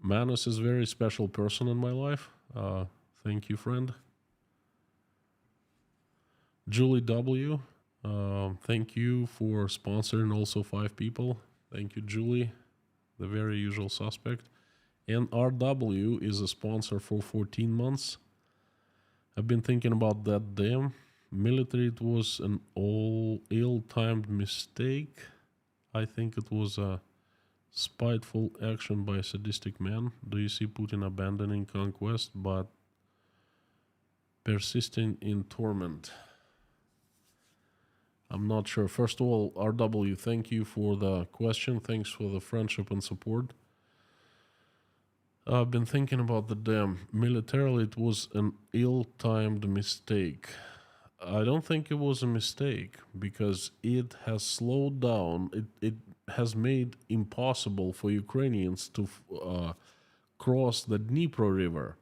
Manus is a very special person in my life. Thank you, friend. Julie W. Thank you for sponsoring also 5 people. Thank you, Julie, the very usual suspect. And RW is a sponsor for 14 months. I've been thinking about that damn. Military, it was an ill-timed mistake. I think it was a spiteful action by a sadistic man. Do you see Putin abandoning conquest but persisting in torment? I'm not sure. First of all, RW, thank you for the question. Thanks for the friendship and support. I've been thinking about the damn. Militarily, it was an ill-timed mistake. I don't think it was a mistake because it has slowed down. It has made impossible for Ukrainians to cross the Dnipro River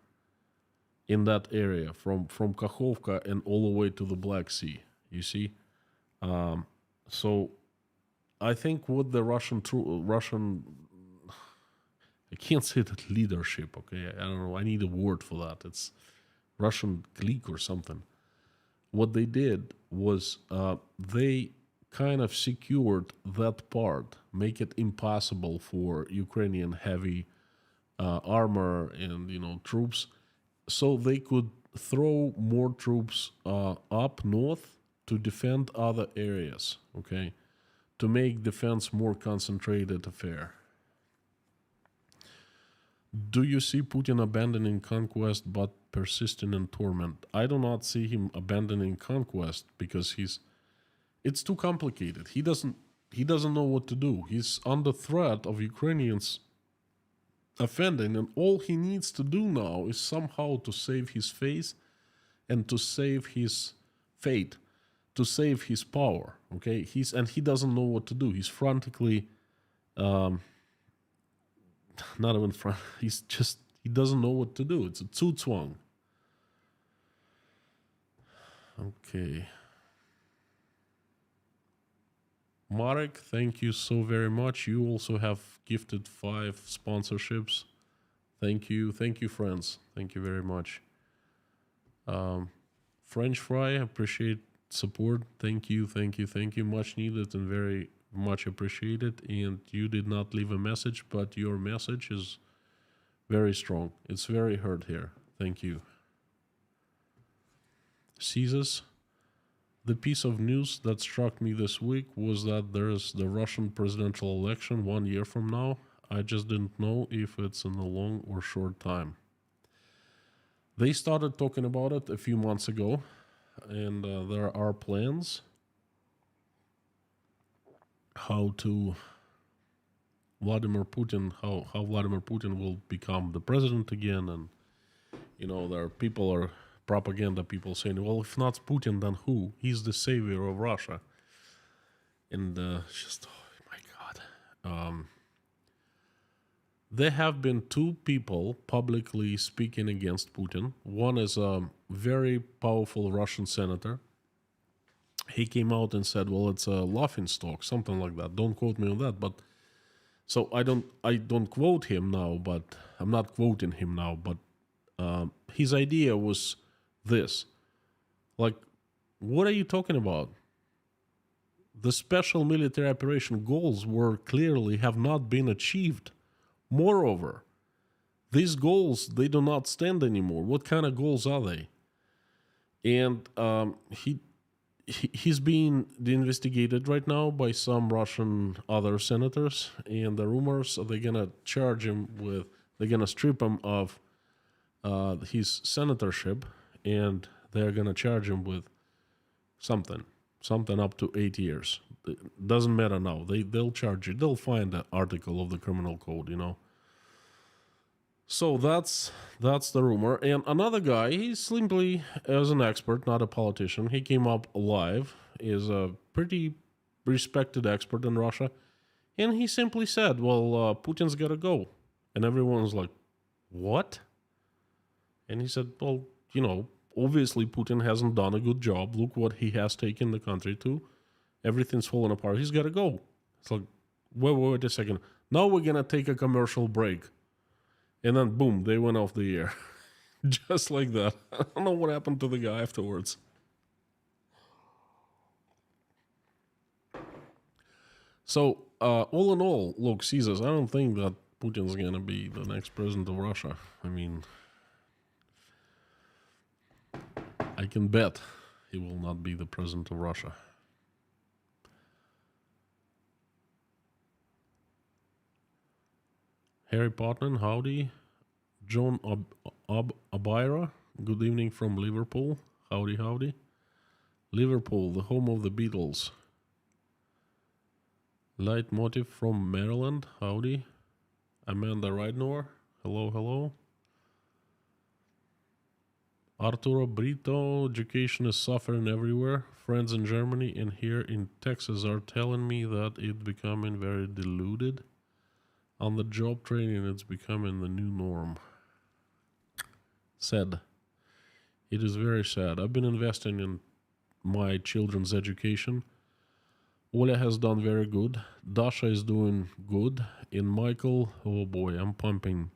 in that area from Kakhovka and all the way to the Black Sea. You see, so I think what the Russian I can't say that leadership. Okay, I don't know. I need a word for that. It's Russian clique or something. What they did was they kind of secured that part, make it impossible for Ukrainian heavy armor and troops, so they could throw more troops up north to defend other areas. Okay, to make defense more concentrated affair. Do you see Putin abandoning conquest but persisting in torment? I do not see him abandoning conquest because it's too complicated. He doesn't know what to do. He's under threat of Ukrainians offending, and all he needs to do now is somehow to save his face and to save his fate, to save his power. Okay, he doesn't know what to do. He's frantically not even front. He doesn't know what to do. It's a zugzwang. Okay. Marek, thank you so very much. You also have gifted 5 sponsorships. Thank you, friends. Thank you very much. French Fry, appreciate support. Thank you. Much needed and very much appreciated. And you did not leave a message, but your message is very strong. It's very heard here. Thank you. Caesars, the piece of news that struck me this week was that there's the Russian presidential election 1 year from now. I just didn't know if it's in a long or short time. They started talking about it a few months ago, and there are plans how Vladimir Putin will become the president again. And there are propaganda people saying, well, if not Putin, then who? He's the savior of Russia. And just, oh my God. There have been 2 people publicly speaking against Putin. One is a very powerful Russian senator. He came out and said, well, it's a laughing stock, something like that. Don't quote me on that. But so I don't quote him now, but I'm not quoting him now, but his idea was this. Like, what are you talking about? The special military operation goals have not been achieved. Moreover, these goals, they do not stand anymore. What kind of goals are they? And he's being investigated right now by some Russian other senators, and the rumors are they're gonna strip him of his senatorship, and they're gonna charge him with something up to 8 years. It doesn't matter now. They'll charge you. They'll find an article of the criminal code, So that's the rumor. And another guy, he's simply as an expert, not a politician. He came up alive, is a pretty respected expert in Russia. And he simply said, well, Putin's got to go. And everyone's like, what? And he said, well, obviously Putin hasn't done a good job. Look what he has taken the country to. Everything's falling apart. He's got to go. It's like, wait a second. Now we're going to take a commercial break. And then, boom, they went off the air. Just like that. I don't know what happened to the guy afterwards. So, all in all, look, Caesars, I don't think that Putin's going to be the next president of Russia. I mean, I can bet he will not be the president of Russia. Harry Potman, howdy. John Abira, good evening from Liverpool. Howdy. Liverpool, the home of the Beatles. Leitmotiv from Maryland, howdy. Amanda Rydnor, hello. Arturo Brito, education is suffering everywhere. Friends in Germany and here in Texas are telling me that it's becoming very diluted. On the job training, it's becoming the new norm. Sad. It is very sad. I've been investing in my children's education. Oля has done very good. Dasha is doing good. And Michael, oh boy, I'm pumping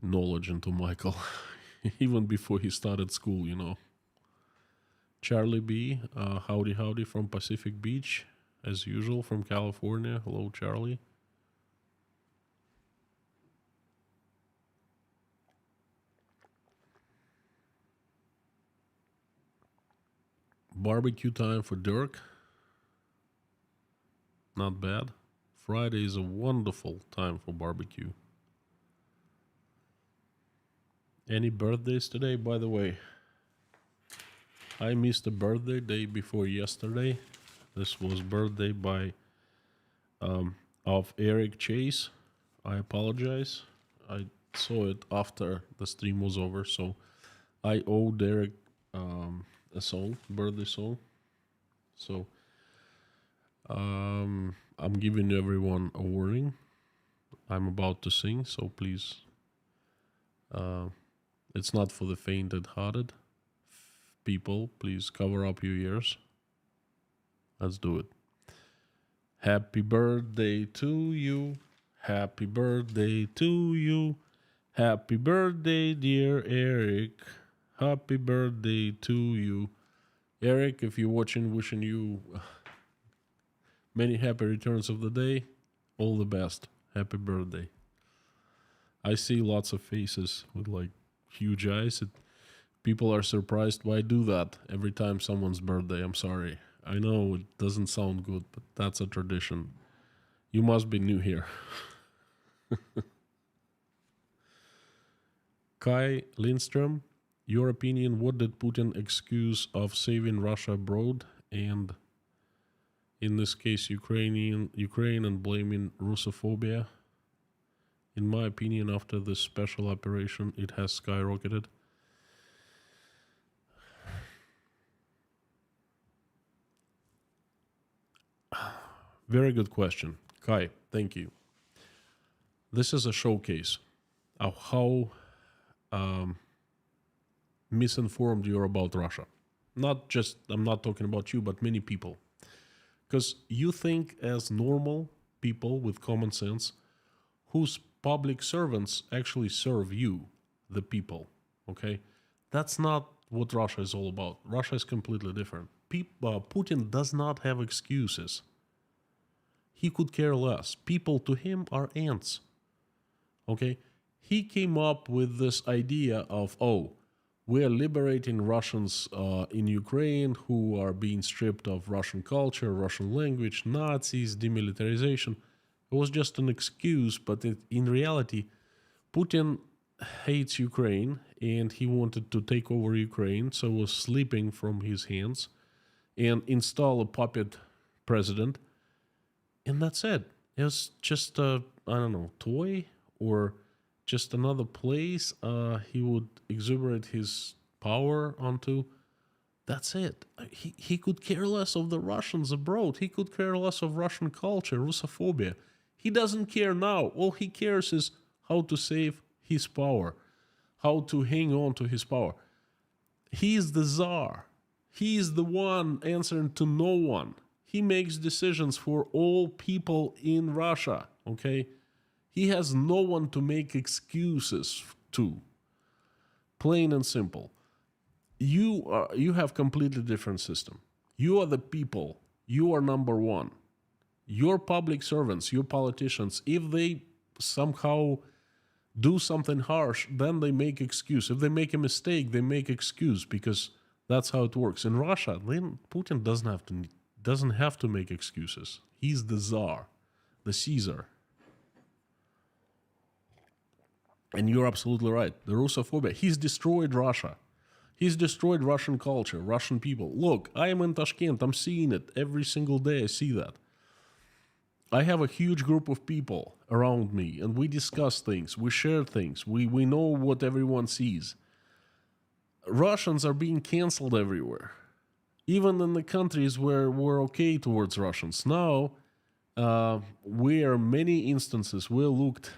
knowledge into Michael. Even before he started school, you know. Charlie B, howdy from Pacific Beach, as usual, from California. Hello, Charlie. Barbecue time for Dirk. Not bad. Friday is a wonderful time for barbecue. Any birthdays today? By the way, I missed a birthday day before yesterday. This was birthday by of Eric Chase. I apologize. I saw it after the stream was over, so I owe Derek a song, birthday song. So I'm giving everyone a warning. I'm about to sing, so please. It's not for the faint-hearted. People, please cover up your ears. Let's do it. Happy birthday to you. Happy birthday to you. Happy birthday, dear Eric. Happy birthday to you. Eric, if you're watching, wishing you many happy returns of the day. All the best. Happy birthday. I see lots of faces with like huge eyes. People are surprised why I do that every time someone's birthday. I'm sorry. I know it doesn't sound good, but that's a tradition. You must be new here. Kai Lindström, your opinion, what did Putin excuse of saving Russia abroad and in this case Ukraine and blaming Russophobia? In my opinion, after this special operation, it has skyrocketed. Very good question. Kai, thank you. This is a showcase of how misinformed you are about Russia. Not just, I'm not talking about you, but many people. Because you think as normal people with common sense, whose public servants actually serve you, the people, okay? That's not what Russia is all about. Russia is completely different. Putin does not have excuses. He could care less. People to him are ants, okay? He came up with this idea of, oh, we're liberating Russians in Ukraine who are being stripped of Russian culture, Russian language, Nazis, demilitarization. It was just an excuse, but in reality, Putin hates Ukraine and he wanted to take over Ukraine, so was slipping from his hands and install a puppet president. And that's it. It's just a, I don't know, toy or just another place he would exuberate his power onto. That's it. He could care less of the Russians abroad. He could care less of Russian culture, Russophobia. He doesn't care now. All he cares is how to save his power, how to hang on to his power. He is the czar. He is the one answering to no one. He makes decisions for all people in Russia, okay? He has no one to make excuses to. Plain and simple. You have completely different system. You are the people. You are number one. Your public servants, your politicians, if they somehow do something harsh, then they make excuse. If they make a mistake, they make excuse because that's how it works. In Russia, then Putin doesn't have to make excuses. He's the czar, the Caesar. And you're absolutely right. The Russophobia, he's destroyed Russia. He's destroyed Russian culture, Russian people. Look, I am in Tashkent. I'm seeing it every single day. I see that. I have a huge group of people around me, and we discuss things, we share things, we know what everyone sees. Russians are being canceled everywhere, even in the countries where we're okay towards Russians. Now, where many instances we're looked,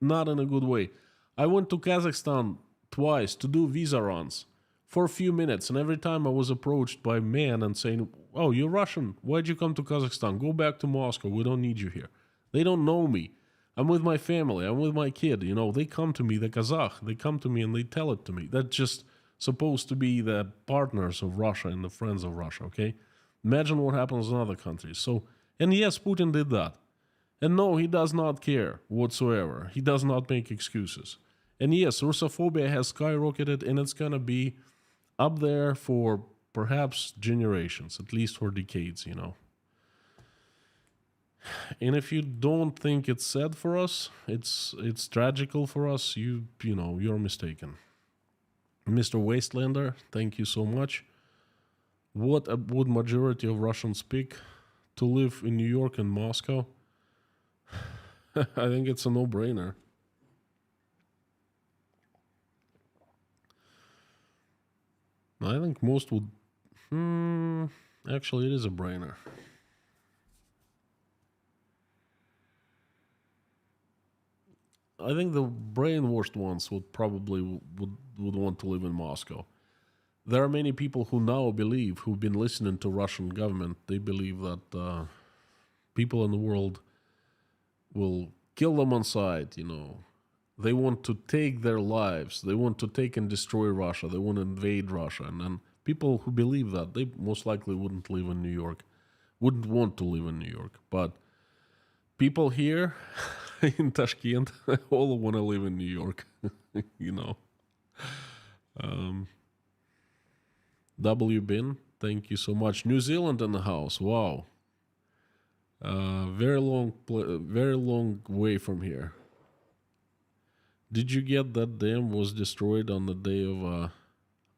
not in a good way. I went to Kazakhstan twice to do visa runs for a few minutes, and every time I was approached by men and saying, "Oh, you're Russian. Why'd you come to Kazakhstan? Go back to Moscow. We don't need you here." They don't know me. I'm with my family. I'm with my kid. They come to me, the Kazakh. They come to me and they tell it to me. That's just supposed to be the partners of Russia and the friends of Russia, okay? Imagine what happens in other countries. So, and yes, Putin did that. And no, he does not care whatsoever. He does not make excuses. And yes, Russophobia has skyrocketed, and it's going to be up there for perhaps generations, at least for decades, And if you don't think it's sad for us, it's tragical for us, you're mistaken. Mr. Wastelander, thank you so much. What would majority of Russians pick to live in New York and Moscow? I think it's a no-brainer. I think most would... actually, it is a brainer. I think the brainwashed ones would probably would want to live in Moscow. There are many people who now believe, who've been listening to Russian government, they believe that people in the world will kill them on sight, They want to take their lives. They want to take and destroy Russia. They want to invade Russia. And then people who believe that, they most likely wouldn't live in New York, wouldn't want to live in New York. But people here in Tashkent all want to live in New York, W. Bin, thank you so much. New Zealand in the house. Wow. Very long way from here. Did you get that dam was destroyed on the day of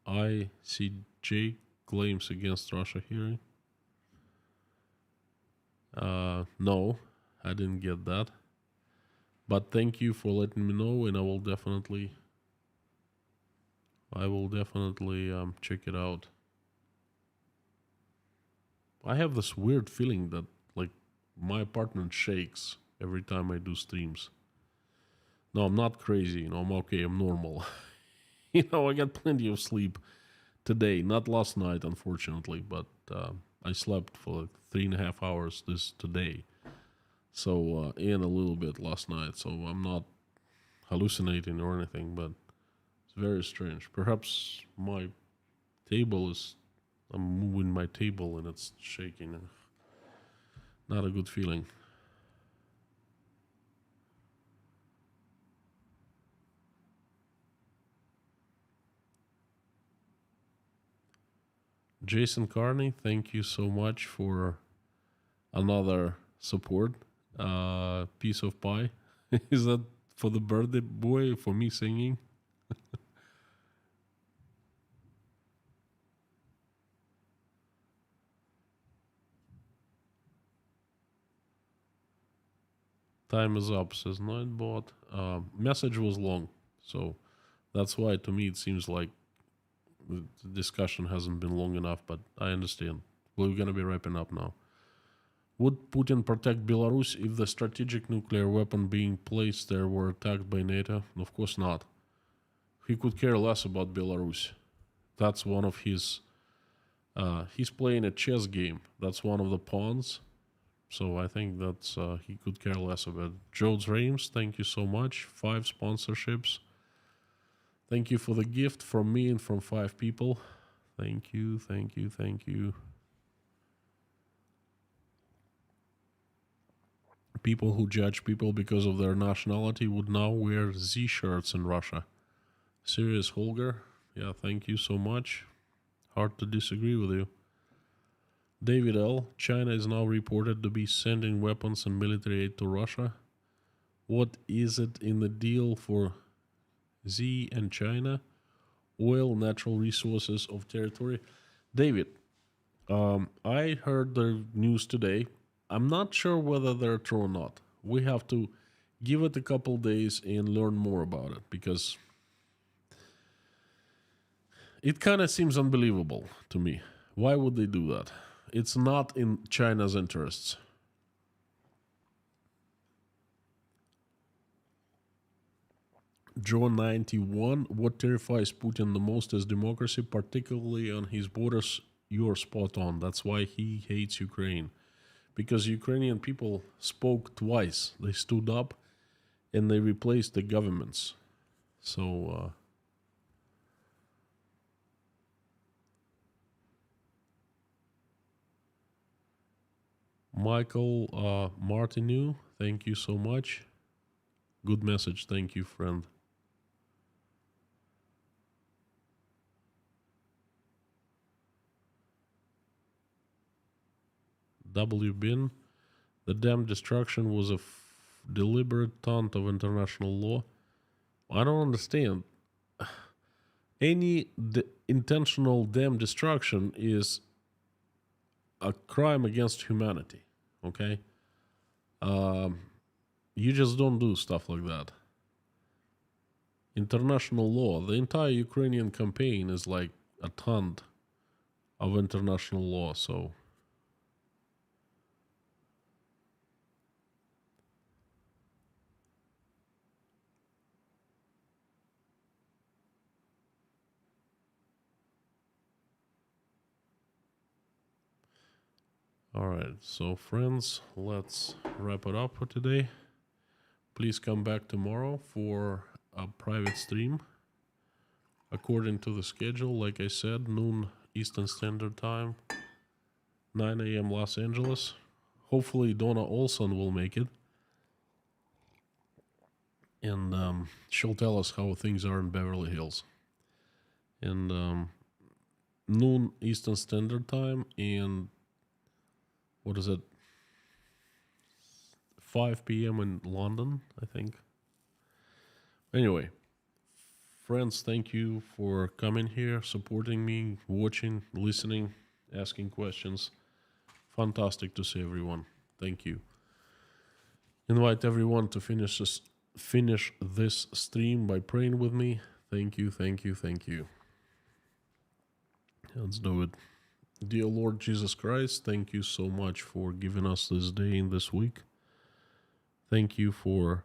ICJ claims against Russia hearing? No, I didn't get that. But thank you for letting me know, and I will definitely check it out. I have this weird feeling that like my apartment shakes every time I do streams. No, I'm not crazy. I'm okay. I'm normal. I got plenty of sleep today. Not last night, unfortunately, but I slept for 3.5 hours today. So, and a little bit last night. So I'm not hallucinating or anything, but it's very strange. Perhaps my table I'm moving my table and it's shaking. Not a good feeling. Jason Carney, thank you so much for another support. Piece of pie. Is that for the birthday boy, for me singing? Time is up, says Nightbot. Message was long, so that's why to me it seems like the discussion hasn't been long enough, but I understand. We're gonna be wrapping up now. Would Putin protect Belarus if the strategic nuclear weapon being placed there were attacked by NATO? Of course not. He could care less about Belarus. That's one of his... he's playing a chess game. That's one of the pawns. So I think that's he could care less about. Joe's Rames, thank you so much. 5 sponsorships. Thank you for the gift from me and from 5 people. Thank you, thank you, thank you. People who judge people because of their nationality would now wear Z-shirts in Russia. Serious Holger, yeah, thank you so much. Hard to disagree with you. David L. China is now reported to be sending weapons and military aid to Russia. What is it in the deal for Z and China? Oil, natural resources of territory. David, I heard the news today I'm not sure whether they're true or not. We have to give it a couple days and learn more about it, because it kind of seems unbelievable to me. Why would they do that? It's not in China's interests. John 91, what terrifies Putin the most is democracy, particularly on his borders. You're spot on. That's why he hates Ukraine. Because Ukrainian people spoke twice. They stood up and they replaced the governments. So, Michael Martineau, thank you so much. Good message. Thank you, friend. W. Bin, the dam destruction was a deliberate taunt of international law. I don't understand. Any intentional dam destruction is a crime against humanity, okay? You just don't do stuff like that. International law, the entire Ukrainian campaign is like a taunt of international law, so... Alright, so friends, let's wrap it up for today. Please come back tomorrow for a private stream. According to the schedule, like I said, noon Eastern Standard Time, 9 a.m. Los Angeles. Hopefully Donna Olson will make it. And she'll tell us how things are in Beverly Hills. And noon Eastern Standard Time, and what is it? 5 p.m. in London, I think. Anyway, friends, thank you for coming here, supporting me, watching, listening, asking questions. Fantastic to see everyone. Thank you. Invite everyone to finish this stream by praying with me. Thank you, thank you, thank you. Let's do it. Dear Lord Jesus Christ, thank you so much for giving us this day and this week. Thank you for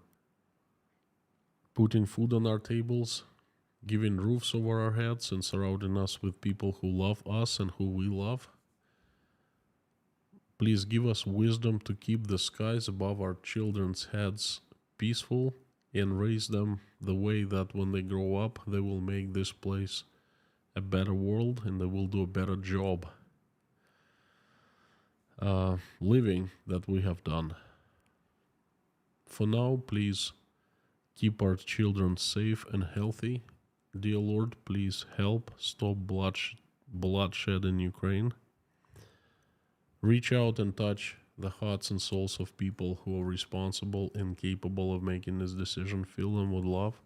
putting food on our tables, giving roofs over our heads, and surrounding us with people who love us and who we love. Please give us wisdom to keep the skies above our children's heads peaceful and raise them the way that when they grow up, they will make this place a better world and they will do a better job living that we have done. For now, please keep our children safe and healthy. Dear Lord, please help stop bloodshed in Ukraine. Reach out and touch the hearts and souls of people who are responsible and capable of making this decision. Fill them with love.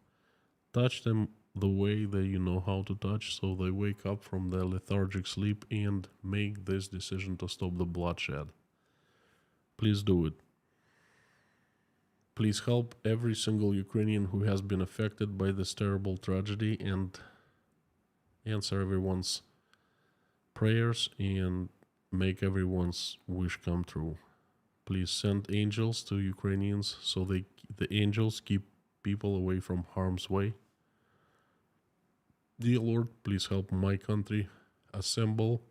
Touch them the way that you know how to touch, so they wake up from their lethargic sleep and make this decision to stop the bloodshed. Please do it. Please help every single Ukrainian who has been affected by this terrible tragedy and answer everyone's prayers and make everyone's wish come true. Please send angels to Ukrainians so the angels keep people away from harm's way. Dear Lord, please help my country assemble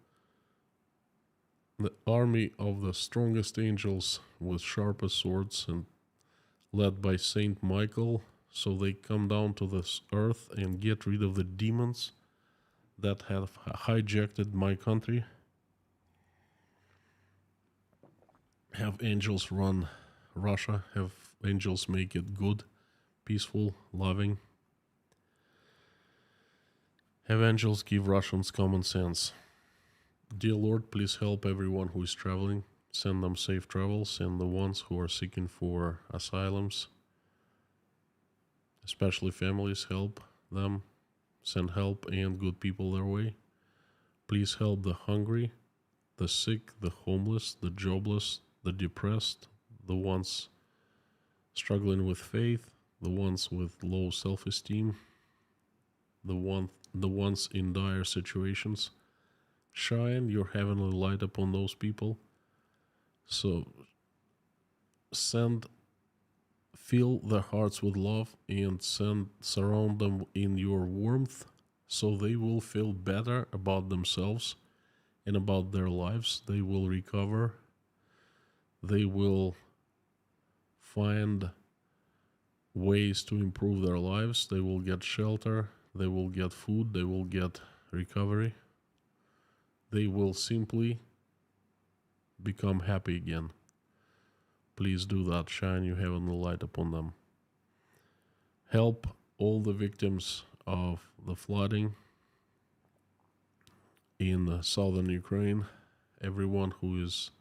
the army of the strongest angels with sharpest swords and led by Saint Michael, so they come down to this earth and get rid of the demons that have hijacked my country. Have angels run Russia, have angels make it good, peaceful, loving. Have angels give Russians common sense. Dear Lord, please help everyone who is traveling. Send them safe travels, and the ones who are seeking for asylums, especially families, help them. Send help and good people their way. Please help the hungry, the sick, the homeless, the jobless, the depressed, the ones struggling with faith, the ones with low self-esteem, the ones in dire situations. Shine your heavenly light upon those people. So fill their hearts with love and surround them in your warmth, so they will feel better about themselves and about their lives. They will recover. They will find ways to improve their lives. They will get shelter. They will get food. They will get recovery. They will simply become happy again. Please do that. Shine your heavenly light upon them. Help all the victims of the flooding in southern Ukraine. Everyone who is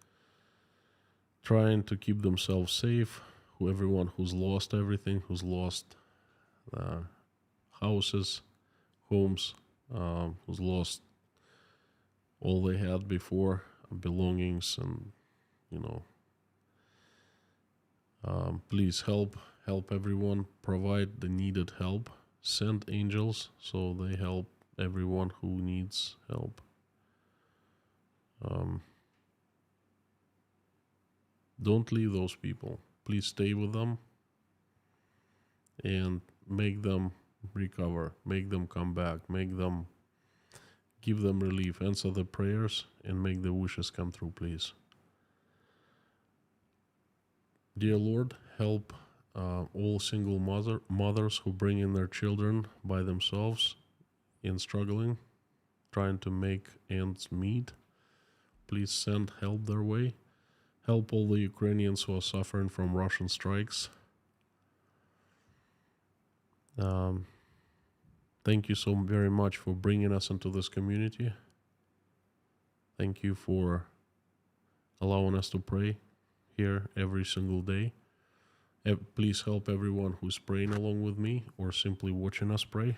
trying to keep themselves safe. Everyone who's lost everything, who's lost houses, homes, who's lost all they had before, belongings, and please help everyone, provide the needed help, send angels so they help everyone who needs help. Don't leave those people. Please stay with them and make them recover, make them come back, give them relief, answer the prayers, and make the wishes come true, please. Dear Lord, help all single mothers who bring in their children by themselves in struggling, trying to make ends meet. Please send help their way. Help all the Ukrainians who are suffering from Russian strikes. Thank you so very much for bringing us into this community. Thank you for allowing us to pray here every single day. Please help everyone who's praying along with me or simply watching us pray.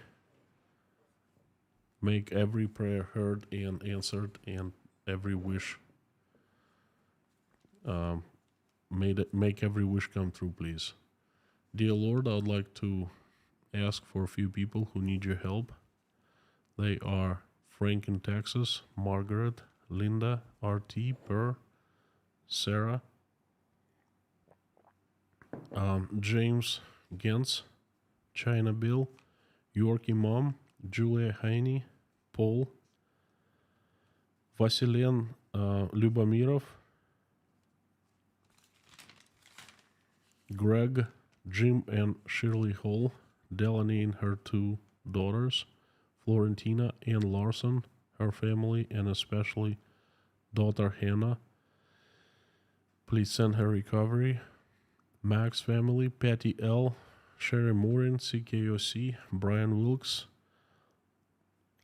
Make every prayer heard and answered, and every wish make every wish come true, please. Dear Lord, I would like to ask for a few people who need your help. They are Frank in Texas, Margaret, Linda, RT, Per, Sarah, James Gens, China Bill, Yorkie Mom, Julia Heine, Paul, Vasilen Lyubomirov, Greg, Jim and Shirley Hall, Delaney and her 2 daughters, Florentina Ann Larson, her family, and especially daughter Hannah. Please send her recovery. Max family, Patty L, Sherry Morin, CKOC, Brian Wilkes,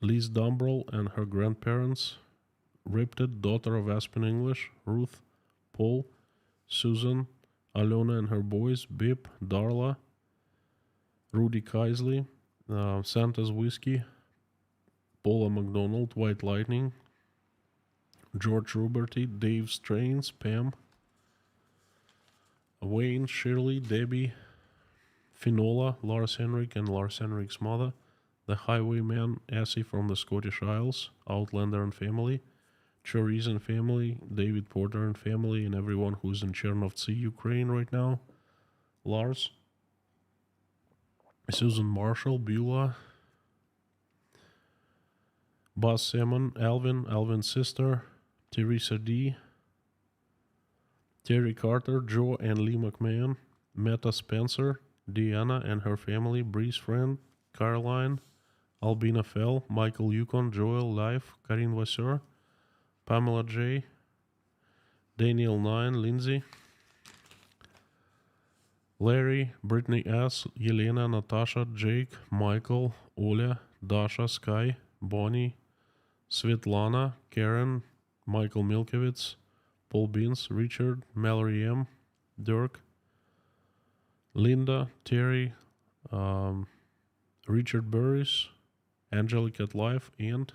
Liz Dumbrell and her grandparents, Ripted, daughter of Aspen English, Ruth, Paul, Susan, Alona and her boys, Bip, Darla, Rudy Kaisley, Santa's Whiskey, Paula McDonald, White Lightning, George Ruberty, Dave Strains, Pam, Wayne, Shirley, Debbie, Finola, Lars Henrik and Lars Henrik's mother, the Highwayman, Essie from the Scottish Isles, Outlander and family, Choriz and family, David Porter and family, and everyone who's in Chernovtsi, Ukraine right now, Lars, Susan Marshall, Beulah, Buzz Salmon, Alvin's sister, Teresa D, Terry Carter, Joe and Lee McMahon, Meta Spencer, Deanna and her family, Bree's friend, Caroline, Albina Fell, Michael Yukon, Joel Life, Karin Vasseur, Pamela J, Daniel 9, Lindsay, Larry, Brittany S, Yelena, Natasha, Jake, Michael, Oля, Dasha, Sky, Bonnie, Svetlana, Karen, Michael Milkovitz, Paul Beans, Richard, Mallory M, Dirk, Linda, Terry, Richard Burris, Angelic at Life, and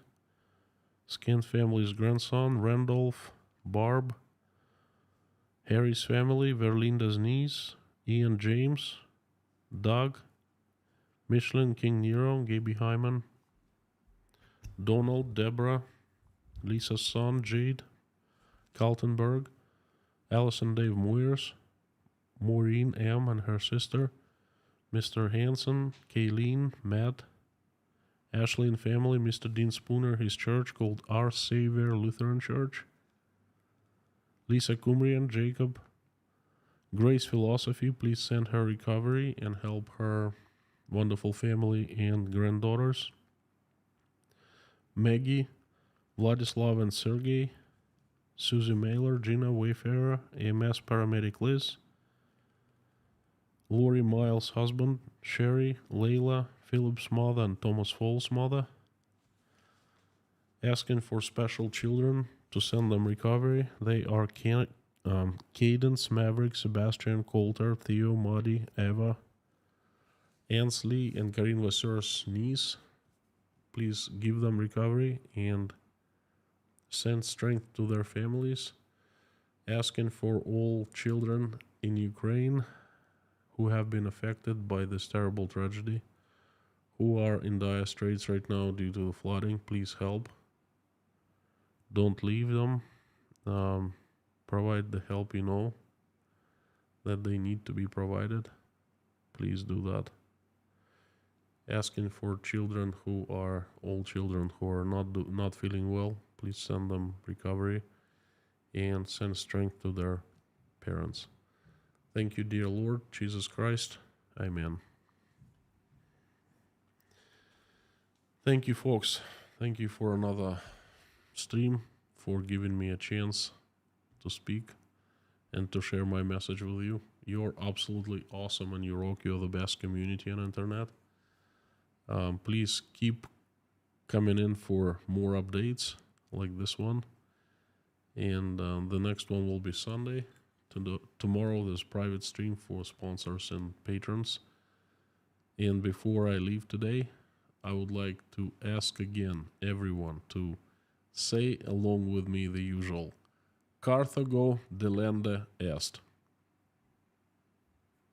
Skin Family's grandson, Randolph, Barb, Harry's family, Verlinda's niece, Ian James, Doug, Michelin, King Nero, Gaby Hyman, Donald, Deborah, Lisa's son, Jade, Kaltenberg, Allison Dave Moyers, Maureen M. and her sister, Mr. Hanson, Kayleen, Matt, Ashley and family, Mr. Dean Spooner, his church called Our Savior Lutheran Church, Lisa Cumrian, Jacob, Grace Philosophy, please send her recovery and help her wonderful family and granddaughters, Maggie, Vladislav and Sergey, Susie Mailer, Gina Wayfarer, AMS paramedic Liz, Lori Miles' husband, Sherry, Layla, Philip's mother, and Thomas Fall's mother. Asking for special children to send them recovery. They are Cadence, Maverick, Sebastian, Coulter, Theo, Muddy, Eva, Ansley, and Karin Vassur's niece. Please give them recovery and send strength to their families. Asking for all children in Ukraine who have been affected by this terrible tragedy, who are in dire straits right now due to the flooding. Please help. Don't leave them. Provide the help you know that they need to be provided. Please do that. Asking for children who are all children who are not feeling well. Please send them recovery and send strength to their parents. Thank you, dear Lord Jesus Christ. Amen. Thank you, folks. Thank you for another stream, for giving me a chance to speak and to share my message with you. You're absolutely awesome and you rock. You're the best community on internet. Please keep coming in for more updates like this one. And the next one will be Sunday. Tomorrow there's private stream for sponsors and patrons. And before I leave today, I would like to ask again everyone to say along with me the usual: Carthago delende est.